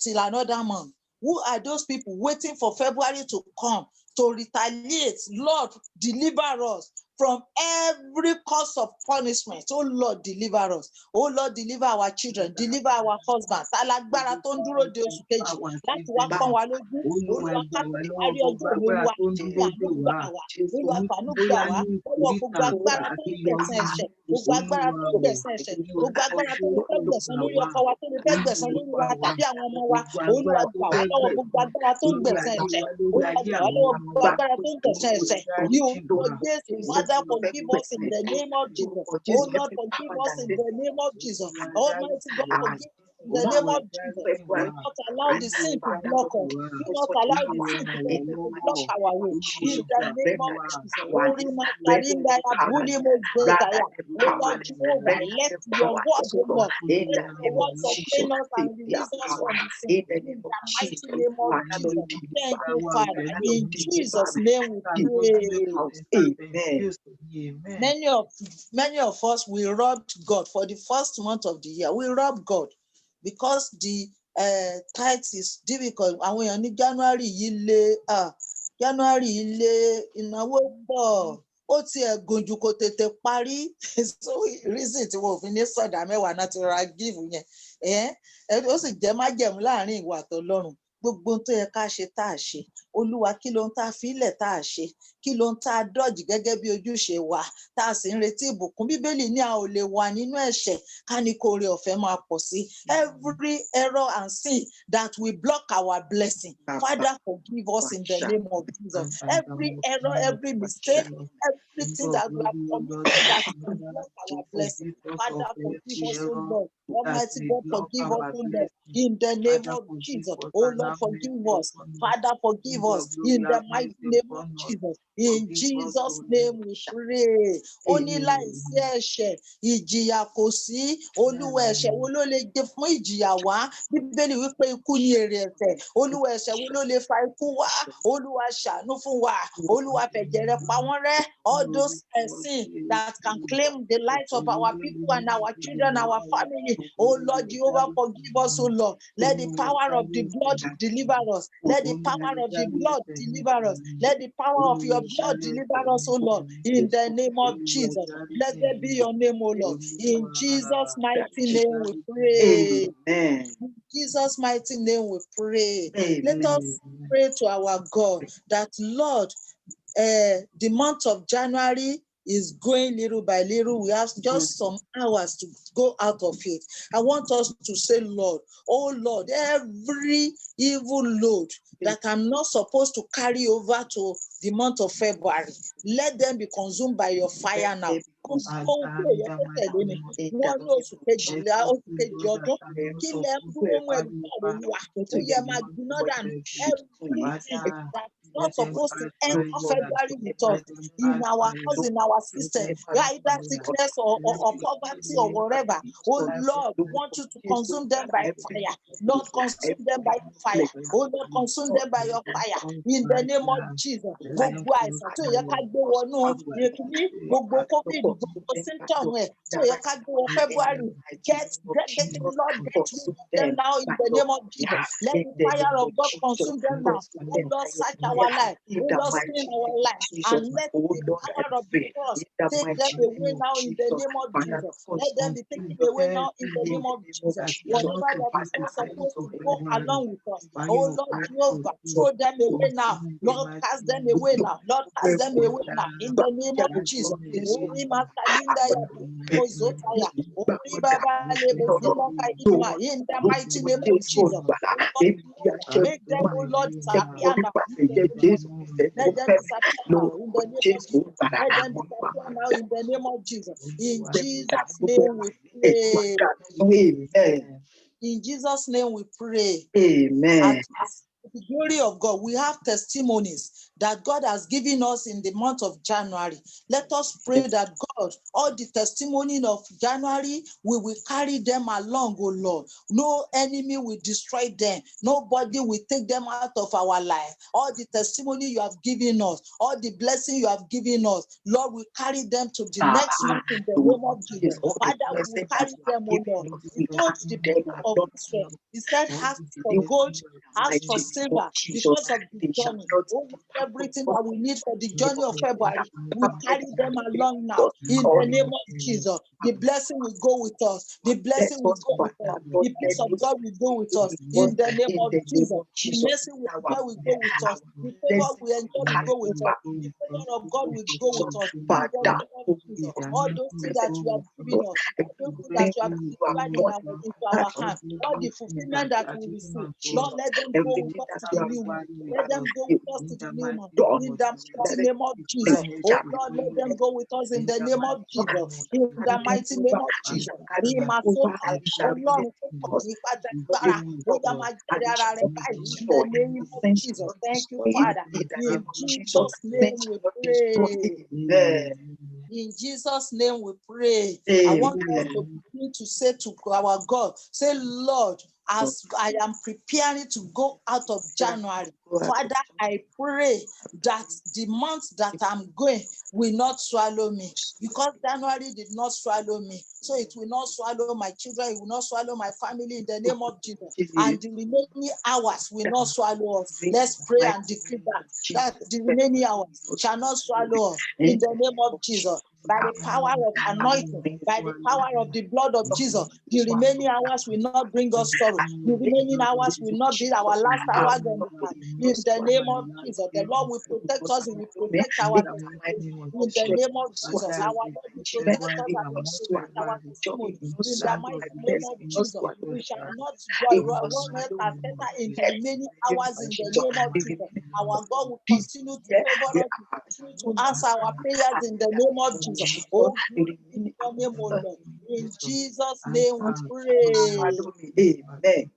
[SPEAKER 4] till another month? Who are those people waiting for February to come to retaliate? Lord, deliver us from every cause of punishment. Oh Lord, deliver us. Oh Lord, deliver our children, deliver our husbands. Alágbára tó ń dúró de oṣù kejì láti wá pọ́n wa lójú. Olúwa ká tó parí ọjọ́ òní Olúwa fi àánú gbà wá. Olúwa fàánú gbà wá. Olúwa gbogbo agbára tó ń gbẹ̀san ẹ̀ṣẹ̀. Gbogbo agbára tó ń gbẹ̀san ẹ̀ṣẹ̀. Gbogbo agbára tó ń fẹ́ gbẹ̀san lórí ọkọ wa tó ń fẹ́ gbẹ̀san lórí wa tàbí àwọn ọmọ wa. Olúwa gbà wá lọ́wọ́ gbogbo agbára tó ń gbẹ̀san ẹ̀ṣẹ̀. Olúwa gbà wá lọ́wọ́ gbogbo agbára tó ń gbẹ̀san ẹ̀ṣẹ̀. Ní orúkọ Jésù, Father, forgive us in the name of Jesus. Oh Lord, forgive us in the name of Jesus. Almighty God, forgive us in the name of Jesus. Do not allow the sin to block us. Do not allow the sin to block our way. In the name of Jesus. Holy Macarinda, Bully Mosbetaya. Oh Lord Jehovah, let your word, oh Lord, let your word sustain us and release us from the sin. In the mighty name of Jesus. Thank you, Father. In Jesus' name we pray.
[SPEAKER 3] Amen.
[SPEAKER 4] Many of us we robbed God for the first month of the year. We robbed God because the tithe is difficult. Àwọn èèyàn ní January yìí lé ìnáwó pọ̀ ó tiẹ̀ gùn jù kò tètè parí so reason tí wọn ò fi ní sọ̀dá mẹ́wàá náà ti ra give yẹn ó sì jẹ́ májẹ̀mú láàrin ìwà àtọlọ́run gbogbo ohun tó yẹ ká ṣe tá a ṣe Olúwa kí ló ń tá a fílẹ̀ tá a ṣe kí ló ń tá a dọ́jì gẹ́gẹ́ bí ojúṣe wa tá a sì ń retí ìbùkún Bíbélì ní a ò lè wà nínú ẹ̀ṣẹ̀ ká ní kó oore ọ̀fẹ́ máa pọ̀ sí every error and sin that will block our blessing Father forgive us in the name of Jesus every error every mistake everything that we have committed that will block our blessing Father forgive us oh Lord Almighty God forgive us oh Lord in the name of Jesus oh Lord forgive us Father forgive us in the mighty name of Jesus in Jesus name we pray ó ní láìsí ẹ̀ṣẹ̀ ìjìyà kò sí Olúwa ẹ̀ṣẹ̀ wo ló lè jẹ fún ìjìyà wá Bíbélì wípé ikú ni èrè ẹ̀ṣẹ̀ Olúwa ẹ̀ṣẹ̀ wo ló lè fa ikú wá Olúwa ṣàánú fún wa Olúwa fẹ̀jẹ̀ rẹ̀ pa wọ́n rẹ́ all those sin that can claim the lives of our people and our children our family oh Lord Jehovah forgive us oh Lord let the power of the blood deliver us let the power of the blood deliver us let the power of your blood deliver us oh Lord in the name of Jesus blessed be your name oh Lord in Jesus mighty name we pray
[SPEAKER 3] Amen.
[SPEAKER 4] in Jesus mighty name we pray
[SPEAKER 3] Amen.
[SPEAKER 4] let us pray to our God that Lord the month of January is going little by little. We have just some hours to go out of it. I want us to say, Lord, oh Lord, every evil load that I'm not supposed to carry over to the month of February, let them be consumed by your fire now. Ohun tí èyẹ tó tẹ̀lé ni wọ́n ní oṣù kejì ọdún kí lẹ ń dúró mú ẹgbẹ́ Olúwa tó yẹ máa gbiná dànù everything that
[SPEAKER 2] not supposed to enter February with us in our house, in our system, either sickness or poverty or whatever. Oh Lord, we want you to consume them by fire. Lord, consume them by fire. Oh Lord, consume them by your fire. In the name of Jesus. Gbogbo àìsàn tí ò yẹ ká gbé wọnú ìkíní, gbogbo COVID, gbogbo symptom ẹ̀ tí ò yẹ ká gbé wọ February. Lord, get rid of them now in the name of Jesus. Let the fire of God consume them now. Oh Lord, search our life. Oh Lord, clean our life. And let the power of the cross take them away now in the name of Jesus. Let them be taken away now in the name of Jesus. Whatever that is not supposed to go along with us. Oh Lord Jehovah, throw them away now. Lord, cast them away now. Lord, cast them away now in the name of Jesus. Ori makalinda ya bozotaya. Ori baba lebo zima kaima. In the mighty name of Jesus. Make them, oh Lord, disappear now. Let them disappear now in the name of Jesus. Let them disappear now in the name of Jesus. In Jesus' name we pray.
[SPEAKER 3] Amen.
[SPEAKER 2] In Jesus' name we pray.
[SPEAKER 3] Amen.
[SPEAKER 2] To the glory of God, we have testimonies that God has given us in the month of January. Let us pray that God, all the testimony of January, we will carry them along, oh Lord. No enemy will destroy them. Nobody will take them out of our life. All the testimony you have given us, all the blessing you have given us, Lord, we carry them to the next month in the name of Jesus. Father, we will carry them, oh Lord. He told the people of Israel, he said, ask for gold, ask for silver, because of the journey. Everything that we need for the journey of February, we carry them along now. In the name of Jesus, the blessing will go with us. The blessing will go with us. The peace of God will go with us. In the name of Jesus, the mercy will go with us. The favor we enjoy will go with us. The favor of God will go with us. In the name of Jesus, all those things that you have given us, all those things that you have delivered into our hands, all the fulfillment that we receive, Lord, let them go with us to the new month. Let them go with us to the new month. In the mighty name of Jesus. Oh Lord, let them go with us in the name of Jesus. In the mighty name of Jesus. In my soul, oh Lord, in the name of Jesus. Thank you, Father. In Jesus' name we pray. In Jesus' name we pray. I want us to begin to say to our God, say, Lord, as I am preparing to go out of January, Father, I pray that the month that I'm going will not swallow me, because January did not swallow me. So it will not swallow my children, it will not swallow my family in the name of Jesus. And the remaining hours will not swallow us. Let's pray and decree that the remaining hours shall not swallow us in the name of Jesus. By the power of anointing, by the power of the blood of Jesus, the remaining hours will not bring us sorrow. The remaining hours will not be our last hours on the earth. In the name of Jesus, the Lord will protect us, He will protect our testimony. In the name of Jesus, our Lord will protect us and will protect our testimony. In the mighty name of Jesus, we shall not run and enter in the remaining hours in the name of Jesus. Our God will continue to favor us, continue to answer our prayers in the name of Jesus. Oh, in your name, oh Lord. In Jesus' name we pray.
[SPEAKER 3] Amen.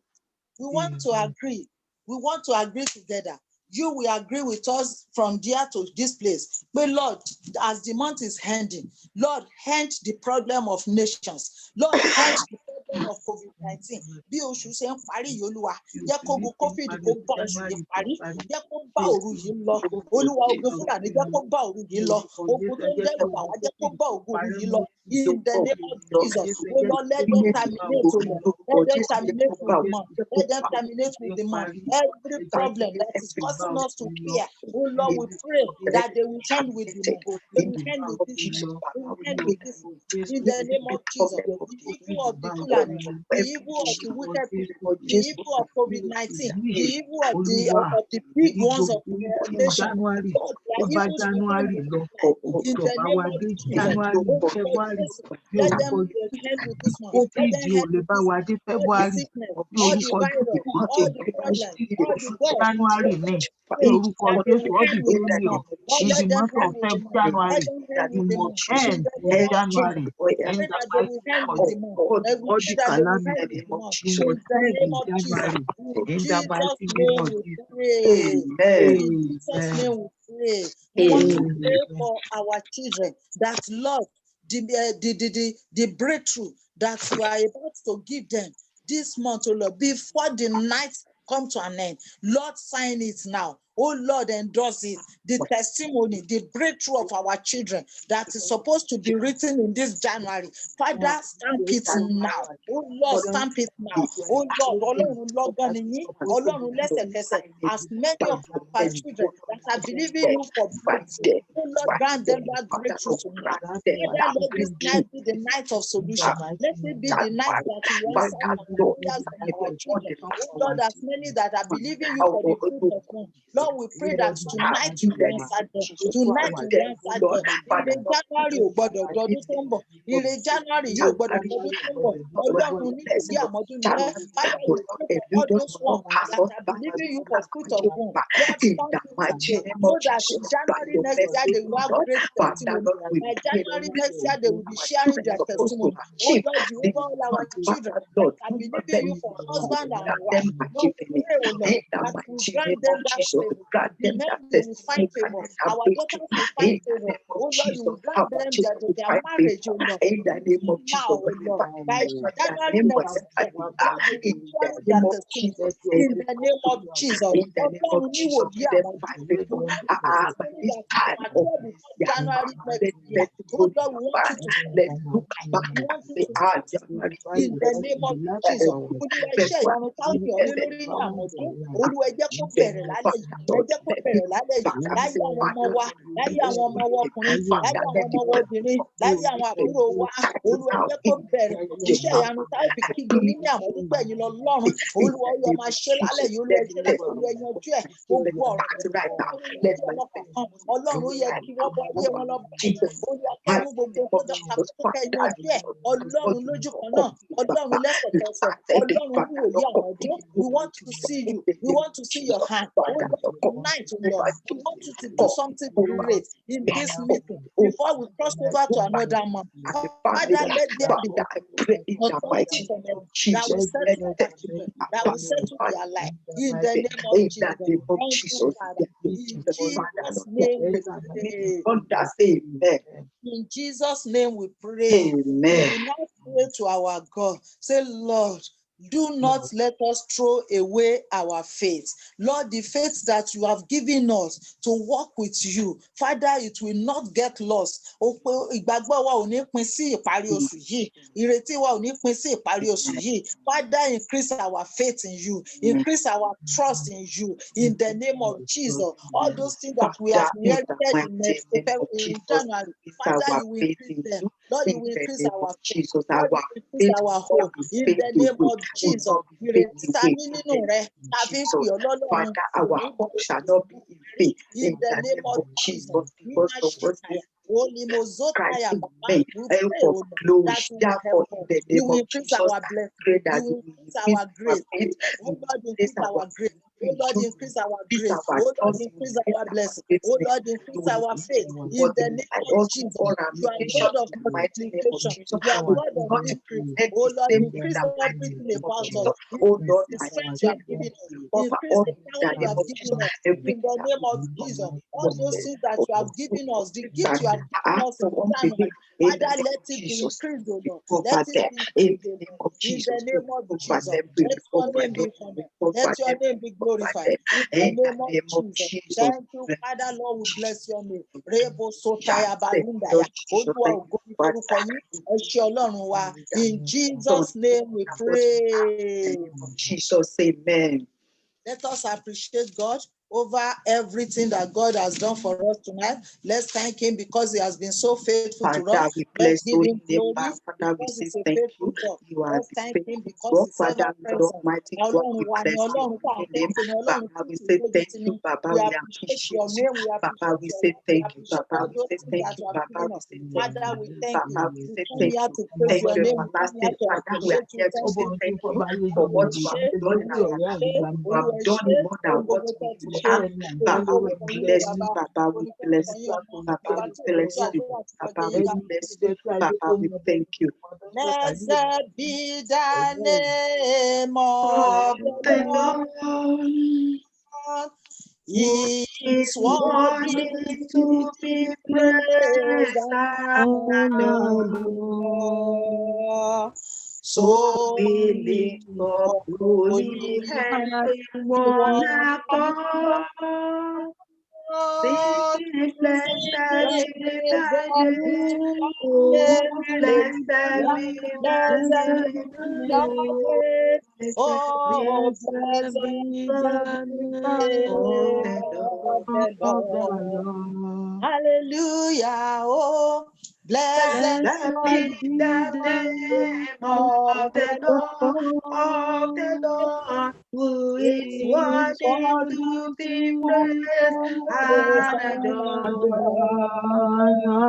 [SPEAKER 2] We want to agree. We want to agree together. You will agree with us from there to this place. But Lord, as the month is ending, Lord, end the problem of nations. Lord, end the problem of COVID-19. Bí oṣù ṣe ń parí yìí, Olúwa, jẹ́ kó ogun COVID kó bá oṣù yìí parí, jẹ́ kó bá òru yìí lọ. Olúwa, ogun Fúlàní jẹ́ kó bá òru yìí lọ. Ogun tó ń dẹ́rù bà wá jẹ́ kó bá òru yìí lọ. In the name of Jesus, oh Lord, let them terminate, oh Lord. Let them terminate with the month. Let them terminate with the month. Every problem that is causing us to fear, oh Lord, we pray that they will end with the month. They will end with this month. They will end with this month. In the name of Jesus, the evil of the Fulani, the evil of the wicked people, the evil of COVID-19, the evil of the big ones of the nation, God, they
[SPEAKER 5] tó bá January lọ,
[SPEAKER 4] in
[SPEAKER 5] òjò
[SPEAKER 4] the
[SPEAKER 5] bá
[SPEAKER 4] name
[SPEAKER 5] wa
[SPEAKER 4] of
[SPEAKER 5] dé
[SPEAKER 4] Jesus.
[SPEAKER 5] January,
[SPEAKER 4] Oh, Lord
[SPEAKER 5] February,
[SPEAKER 4] Jesus,
[SPEAKER 5] ní
[SPEAKER 4] let them
[SPEAKER 5] orúkọ
[SPEAKER 4] end with this month. Let
[SPEAKER 5] COVID
[SPEAKER 4] them
[SPEAKER 5] ò
[SPEAKER 4] end
[SPEAKER 5] lè
[SPEAKER 4] with
[SPEAKER 5] bá
[SPEAKER 4] this
[SPEAKER 5] wa
[SPEAKER 4] month.
[SPEAKER 5] dé
[SPEAKER 4] All the
[SPEAKER 5] February,
[SPEAKER 4] sickness,
[SPEAKER 5] ní
[SPEAKER 4] all the
[SPEAKER 5] orúkọ
[SPEAKER 4] virus, all the problem, all the
[SPEAKER 5] oṣù
[SPEAKER 4] death,
[SPEAKER 5] January
[SPEAKER 4] let
[SPEAKER 5] ní
[SPEAKER 4] them pray
[SPEAKER 5] orúkọ
[SPEAKER 4] that they
[SPEAKER 5] Jésù,
[SPEAKER 4] will
[SPEAKER 5] all
[SPEAKER 4] end
[SPEAKER 5] the
[SPEAKER 4] with this
[SPEAKER 5] failure
[SPEAKER 4] month. Lord,
[SPEAKER 5] in the
[SPEAKER 4] let them
[SPEAKER 5] month of
[SPEAKER 4] end with the month. Let
[SPEAKER 5] January,
[SPEAKER 4] them end
[SPEAKER 5] we
[SPEAKER 4] with the
[SPEAKER 5] must
[SPEAKER 4] month. In
[SPEAKER 5] end
[SPEAKER 4] the
[SPEAKER 5] in
[SPEAKER 4] name of Jesus,
[SPEAKER 5] January,
[SPEAKER 4] we
[SPEAKER 5] in
[SPEAKER 4] pray
[SPEAKER 5] the
[SPEAKER 4] that they
[SPEAKER 5] mighty
[SPEAKER 4] will
[SPEAKER 5] name
[SPEAKER 4] end
[SPEAKER 5] of
[SPEAKER 4] with the month.
[SPEAKER 5] Jesus.
[SPEAKER 4] We
[SPEAKER 5] All
[SPEAKER 4] pray
[SPEAKER 5] the
[SPEAKER 4] that they will end
[SPEAKER 5] calamity,
[SPEAKER 4] with the month.
[SPEAKER 5] we
[SPEAKER 4] In
[SPEAKER 5] must
[SPEAKER 4] the
[SPEAKER 5] end
[SPEAKER 4] name
[SPEAKER 5] in
[SPEAKER 4] of Jesus.
[SPEAKER 5] January,
[SPEAKER 4] In
[SPEAKER 5] in the
[SPEAKER 4] Jesus'
[SPEAKER 5] mighty name
[SPEAKER 4] name
[SPEAKER 5] of
[SPEAKER 4] we
[SPEAKER 5] Jesus.
[SPEAKER 4] pray. In Jesus'
[SPEAKER 5] Amen.
[SPEAKER 4] name we pray. We want to pray
[SPEAKER 5] Amen.
[SPEAKER 4] for our children that Lord, the breakthrough that you are about to give them this month, oh Lord, before the night come to an end. Lord, sign it now. Oh Lord, endorse it. The testimony, the breakthrough of our children that is supposed to be written in this January. Father, stamp it now. Oh Lord, stamp it now. Oh Lord, Ọlọ́run lọ́gán ni yín, Ọlọ́run lẹ́sẹ̀kẹsẹ̀. As many of our children that are believing you for breakthrough, oh Lord, grant them that breakthrough tonight. Father, let this night be the night of solution. Let it be the night that we answer our prayers of our children. Oh Lord, as many that are believing you for the fruit of womb, Lord, we pray that tonight you will answer them. Tonight you will answer them. Ire January ò gbọdọ̀ dọdún tó ń bọ̀. Ire January yìí ò gbọdọ̀ dọdún tó ń bọ̀. Ọlọ́run ní ìdí àmọ́dún ni ẹ́. Father, we pray for all those ones that are believing you for fruit of womb. Lord, stamp it today. So that in January next year they will have great testimony. By January next year they will be sharing their testimony. Oh Lord, you over all our children that are believing you for husband and wife. Lord, we pray, oh Lord, that you grant them that favor. The men will find favor. Our daughters will find favor. Oh Lord, you will grant them their marriage, oh Lord. Now, oh Lord, by January next year, Lord, they will be sharing their testimony. In the name of Jesus. Ọlọ́run ní wòlíì àwọn testimony that will mature before January next year. Oh Lord, we want you to we want you to in the name of Jesus. Olúwa iṣẹ́ ìyanu táwọn èèyàn lé lórí ní àmọ́dún. Olúwa ẹ jẹ́ kó bẹ̀rẹ̀ lálẹ́ yìí. Ẹ jẹ́ kó bẹ̀rẹ̀ lálẹ́ yìí. Láyé àwọn ọmọ wa, láyé àwọn ọmọ wa ọkùnrin, láyé àwọn ọmọ wa obìnrin, láyé àwọn àbúrò wa. Olúwa ẹ jẹ́ kó bẹ̀rẹ̀. Iṣẹ́ ìyanu táwọn fi kígbe nínú àmọ́dún pẹ̀yìn lọ lọ́run. Olúwa ó yọ máa ṣe lálẹ́ yìí. Olúwa ẹ ṣe lálẹ́ Olúwa ẹ yanjú ẹ̀. Gbogbo ọ̀rọ̀ tó ń bọ̀ nínú ìdí ọmọ kọ̀ọ̀kan. Ọlọ́run ó yẹ kí wọ́n bọ́ ayé wọn lọ báyìí. Olúwa kẹ́ mú gbogbo nǹkan jọ pàtàkì yanjú ẹ̀. Ọlọ́run lójú kan náà. Ọlọ́run lẹ́sẹ̀kẹsẹ̀. Ọlọ́run ní wòlíì àmọ́dún. We want to see you. We want to see your hand. Oh Lord, tonight, oh Lord, we want you to do something great in this meeting before we cross over to another month. Father, let there be authority from heaven that will settle our children, that will settle their life in the name of Jesus. Thank you, Father. In Jesus' name we pray. In Jesus' name we pray. We will now pray to our God. Say, Lord, do not let us throw away our faith. Lord, the faith that you have given us to walk with you, Father, it will not get lost. Ìgbàgbọ́ wa ò ní pín sí ìparí oṣù yìí. Ìrètí wa ò ní pín sí ìparí oṣù yìí. Father, increase our faith in you. Increase our trust in you. In the name of Jesus. All those things that we have inherited in January, Father, you will increase them. Lord, you will increase our faith. Lord, you will increase our hope. In the name of Jesus, ìrètí ta ní nínú rẹ, ta fi ń pè ọ́ lọ́lọ́run. In the name of Jesus, we pray, oh Lord, that you will help us. You will increase our blessing. You will increase our grace. Oh Lord, increase our grace. Oh Lord, increase our grace. Oh Lord, increase our blessing. Oh Lord, increase our faith. In the name of Jesus, you are God of multiplication. You are God of increase. Oh Lord, increase everything about us. Increase the strength you have given us. Increase the power you have given us. In the name of Jesus, all those things that you have given us, the gift you have given us in January, Father, let it be increased, O Lord. Let it be increased, O Lord. In the name of Jesus, let your name be honored. Let your name be glorified. In the name of Jesus. Thank you, Father, Lord, we bless your name. Rebo Sotaya Balundaya. Olúwa ògo ni forúkọ yín. Ẹ ṣé Ọlọ́run wa. In Jesus' name we pray.
[SPEAKER 3] Jesus, amen.
[SPEAKER 4] Let us appreciate God over everything that God has done for us tonight. Let's thank him because he has been so faithful to
[SPEAKER 3] Father,
[SPEAKER 4] us.
[SPEAKER 3] we
[SPEAKER 4] Let's
[SPEAKER 3] bless
[SPEAKER 4] give
[SPEAKER 3] your
[SPEAKER 4] him
[SPEAKER 3] name,
[SPEAKER 4] glory
[SPEAKER 3] Father. We
[SPEAKER 4] because
[SPEAKER 3] say
[SPEAKER 4] he's a
[SPEAKER 3] thank
[SPEAKER 4] faithful
[SPEAKER 3] you.
[SPEAKER 4] God.
[SPEAKER 3] You are
[SPEAKER 4] Let's
[SPEAKER 3] the
[SPEAKER 4] thank him
[SPEAKER 3] faithful
[SPEAKER 4] because
[SPEAKER 3] God,
[SPEAKER 4] he's ever
[SPEAKER 3] Father, Lord
[SPEAKER 4] present.
[SPEAKER 3] Almighty God.
[SPEAKER 4] Ọlọ́run
[SPEAKER 3] We
[SPEAKER 4] wa ni
[SPEAKER 3] bless your
[SPEAKER 4] Ọlọ́run tá à ń
[SPEAKER 3] holy name.
[SPEAKER 4] fẹ́ ni Ọlọ́run
[SPEAKER 3] Baba,
[SPEAKER 4] tí
[SPEAKER 3] we
[SPEAKER 4] kì í
[SPEAKER 3] say
[SPEAKER 4] lójú
[SPEAKER 3] thank
[SPEAKER 4] tì ní.
[SPEAKER 3] you, Baba.
[SPEAKER 4] We
[SPEAKER 3] We
[SPEAKER 4] appreciate your
[SPEAKER 3] appreciate you.
[SPEAKER 4] name. We
[SPEAKER 3] Baba,
[SPEAKER 4] appreciate
[SPEAKER 3] we
[SPEAKER 4] your
[SPEAKER 3] say
[SPEAKER 4] love. We
[SPEAKER 3] thank you.
[SPEAKER 4] appreciate
[SPEAKER 3] Baba,
[SPEAKER 4] all
[SPEAKER 3] we
[SPEAKER 4] those
[SPEAKER 3] say
[SPEAKER 4] things
[SPEAKER 3] thank
[SPEAKER 4] that
[SPEAKER 3] you.
[SPEAKER 4] you have
[SPEAKER 3] Baba,
[SPEAKER 4] given
[SPEAKER 3] we
[SPEAKER 4] us.
[SPEAKER 3] say thank
[SPEAKER 4] Father,
[SPEAKER 3] you.
[SPEAKER 4] we thank you.
[SPEAKER 3] Baba, we
[SPEAKER 4] We
[SPEAKER 3] say
[SPEAKER 4] come
[SPEAKER 3] thank
[SPEAKER 4] here
[SPEAKER 3] you.
[SPEAKER 4] to praise
[SPEAKER 3] Thank
[SPEAKER 4] your
[SPEAKER 3] you,
[SPEAKER 4] name. We come here
[SPEAKER 3] everlasting
[SPEAKER 4] to
[SPEAKER 3] Father. We are
[SPEAKER 4] appreciate you.
[SPEAKER 3] here to
[SPEAKER 4] Thank
[SPEAKER 5] ọba
[SPEAKER 3] say
[SPEAKER 4] you,
[SPEAKER 5] ọdún
[SPEAKER 3] thank you
[SPEAKER 5] fọba
[SPEAKER 4] Jesus.
[SPEAKER 5] ayé
[SPEAKER 3] for
[SPEAKER 4] Olúwa
[SPEAKER 3] what
[SPEAKER 5] gbogbo
[SPEAKER 3] you have
[SPEAKER 4] ṣé,
[SPEAKER 3] done in
[SPEAKER 5] olórí
[SPEAKER 3] our
[SPEAKER 4] Olúwa
[SPEAKER 5] ọ̀rẹ́
[SPEAKER 4] ṣé,
[SPEAKER 3] life.
[SPEAKER 5] àgbàgbà
[SPEAKER 3] You have
[SPEAKER 4] Olúwa
[SPEAKER 3] done
[SPEAKER 4] ṣé,
[SPEAKER 3] more than
[SPEAKER 4] ohun
[SPEAKER 3] what
[SPEAKER 4] gbogbo tẹ́ ti
[SPEAKER 3] we
[SPEAKER 4] ṣe.
[SPEAKER 3] have.
[SPEAKER 5] bẹ́ẹ̀ ni
[SPEAKER 4] Ògo
[SPEAKER 3] Baba,
[SPEAKER 5] àgbáyé
[SPEAKER 3] we
[SPEAKER 4] forúkọ yín o
[SPEAKER 3] bless you.
[SPEAKER 4] bàbá.
[SPEAKER 3] Baba,
[SPEAKER 4] Ògo
[SPEAKER 3] we
[SPEAKER 4] ní forúkọ
[SPEAKER 3] bless
[SPEAKER 4] yín
[SPEAKER 3] you.
[SPEAKER 4] o.
[SPEAKER 3] Baba,
[SPEAKER 4] Ọba
[SPEAKER 3] we
[SPEAKER 4] tí ò
[SPEAKER 3] bless
[SPEAKER 4] lójú
[SPEAKER 3] you.
[SPEAKER 4] àdúrà tí kò
[SPEAKER 3] Baba,
[SPEAKER 4] jẹ
[SPEAKER 3] we
[SPEAKER 4] yín ká.
[SPEAKER 5] ẹni
[SPEAKER 3] bless you.
[SPEAKER 5] jíjẹ tí ayé tó
[SPEAKER 3] Baba, we
[SPEAKER 5] mọ bẹ́ẹ̀
[SPEAKER 3] thank you.
[SPEAKER 5] ọdún mẹ́ta yìí lè
[SPEAKER 4] Blessed be the
[SPEAKER 5] ọlọ́run
[SPEAKER 4] name
[SPEAKER 3] Oh,
[SPEAKER 4] of the
[SPEAKER 3] the
[SPEAKER 4] Lord.
[SPEAKER 3] Lord who
[SPEAKER 4] He is
[SPEAKER 3] is
[SPEAKER 4] worthy
[SPEAKER 3] worthy
[SPEAKER 4] to
[SPEAKER 3] to
[SPEAKER 4] be
[SPEAKER 3] be
[SPEAKER 4] praised
[SPEAKER 3] praised and
[SPEAKER 4] and
[SPEAKER 3] adored.
[SPEAKER 4] adored.
[SPEAKER 3] Oh,
[SPEAKER 4] So
[SPEAKER 3] we
[SPEAKER 4] we
[SPEAKER 3] lift up
[SPEAKER 4] lift up
[SPEAKER 3] holy
[SPEAKER 4] holy
[SPEAKER 3] hands
[SPEAKER 4] hands
[SPEAKER 3] in
[SPEAKER 4] to
[SPEAKER 3] one
[SPEAKER 4] one
[SPEAKER 3] accord,
[SPEAKER 4] another.
[SPEAKER 3] singing, blessed
[SPEAKER 4] Blessed
[SPEAKER 3] be
[SPEAKER 4] be
[SPEAKER 3] thy
[SPEAKER 4] thy
[SPEAKER 3] name. Oh,
[SPEAKER 4] name.
[SPEAKER 3] blessed be thy
[SPEAKER 4] Blessed be thy
[SPEAKER 3] name.
[SPEAKER 4] name.
[SPEAKER 3] Blessed be
[SPEAKER 4] Oh, blessed be the
[SPEAKER 3] of
[SPEAKER 4] name
[SPEAKER 3] the
[SPEAKER 4] of the Lord. Hallelujah. Oh, blessed
[SPEAKER 3] Blessed
[SPEAKER 4] be
[SPEAKER 3] be the
[SPEAKER 4] the
[SPEAKER 3] name
[SPEAKER 4] name of the
[SPEAKER 3] of the Lord, who is
[SPEAKER 4] Lord.
[SPEAKER 3] worthy
[SPEAKER 4] Worthy
[SPEAKER 3] to be
[SPEAKER 4] to be
[SPEAKER 3] praised
[SPEAKER 4] praised
[SPEAKER 3] and
[SPEAKER 4] and
[SPEAKER 3] adored.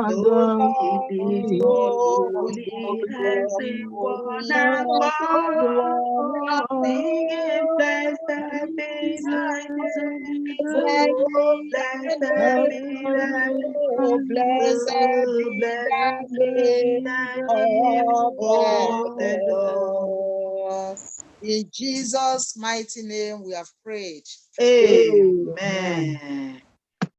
[SPEAKER 3] So we lift up
[SPEAKER 4] so we
[SPEAKER 3] holy
[SPEAKER 4] lift
[SPEAKER 3] hands
[SPEAKER 4] up
[SPEAKER 3] in
[SPEAKER 4] holy
[SPEAKER 3] one
[SPEAKER 4] hands in one
[SPEAKER 3] accord, singing,
[SPEAKER 4] accord.
[SPEAKER 3] blessed be thy name.
[SPEAKER 4] Blessed
[SPEAKER 3] Oh,
[SPEAKER 4] be thy
[SPEAKER 3] blessed be thy
[SPEAKER 4] name,
[SPEAKER 3] name.
[SPEAKER 4] oh, blessed
[SPEAKER 3] Oh,
[SPEAKER 4] be thy
[SPEAKER 3] blessed be
[SPEAKER 4] name
[SPEAKER 3] thy name,
[SPEAKER 4] of the
[SPEAKER 3] oh, the
[SPEAKER 4] Lord. In Jesus' mighty name we have prayed.
[SPEAKER 3] Lord.
[SPEAKER 5] Amen.
[SPEAKER 3] Amen.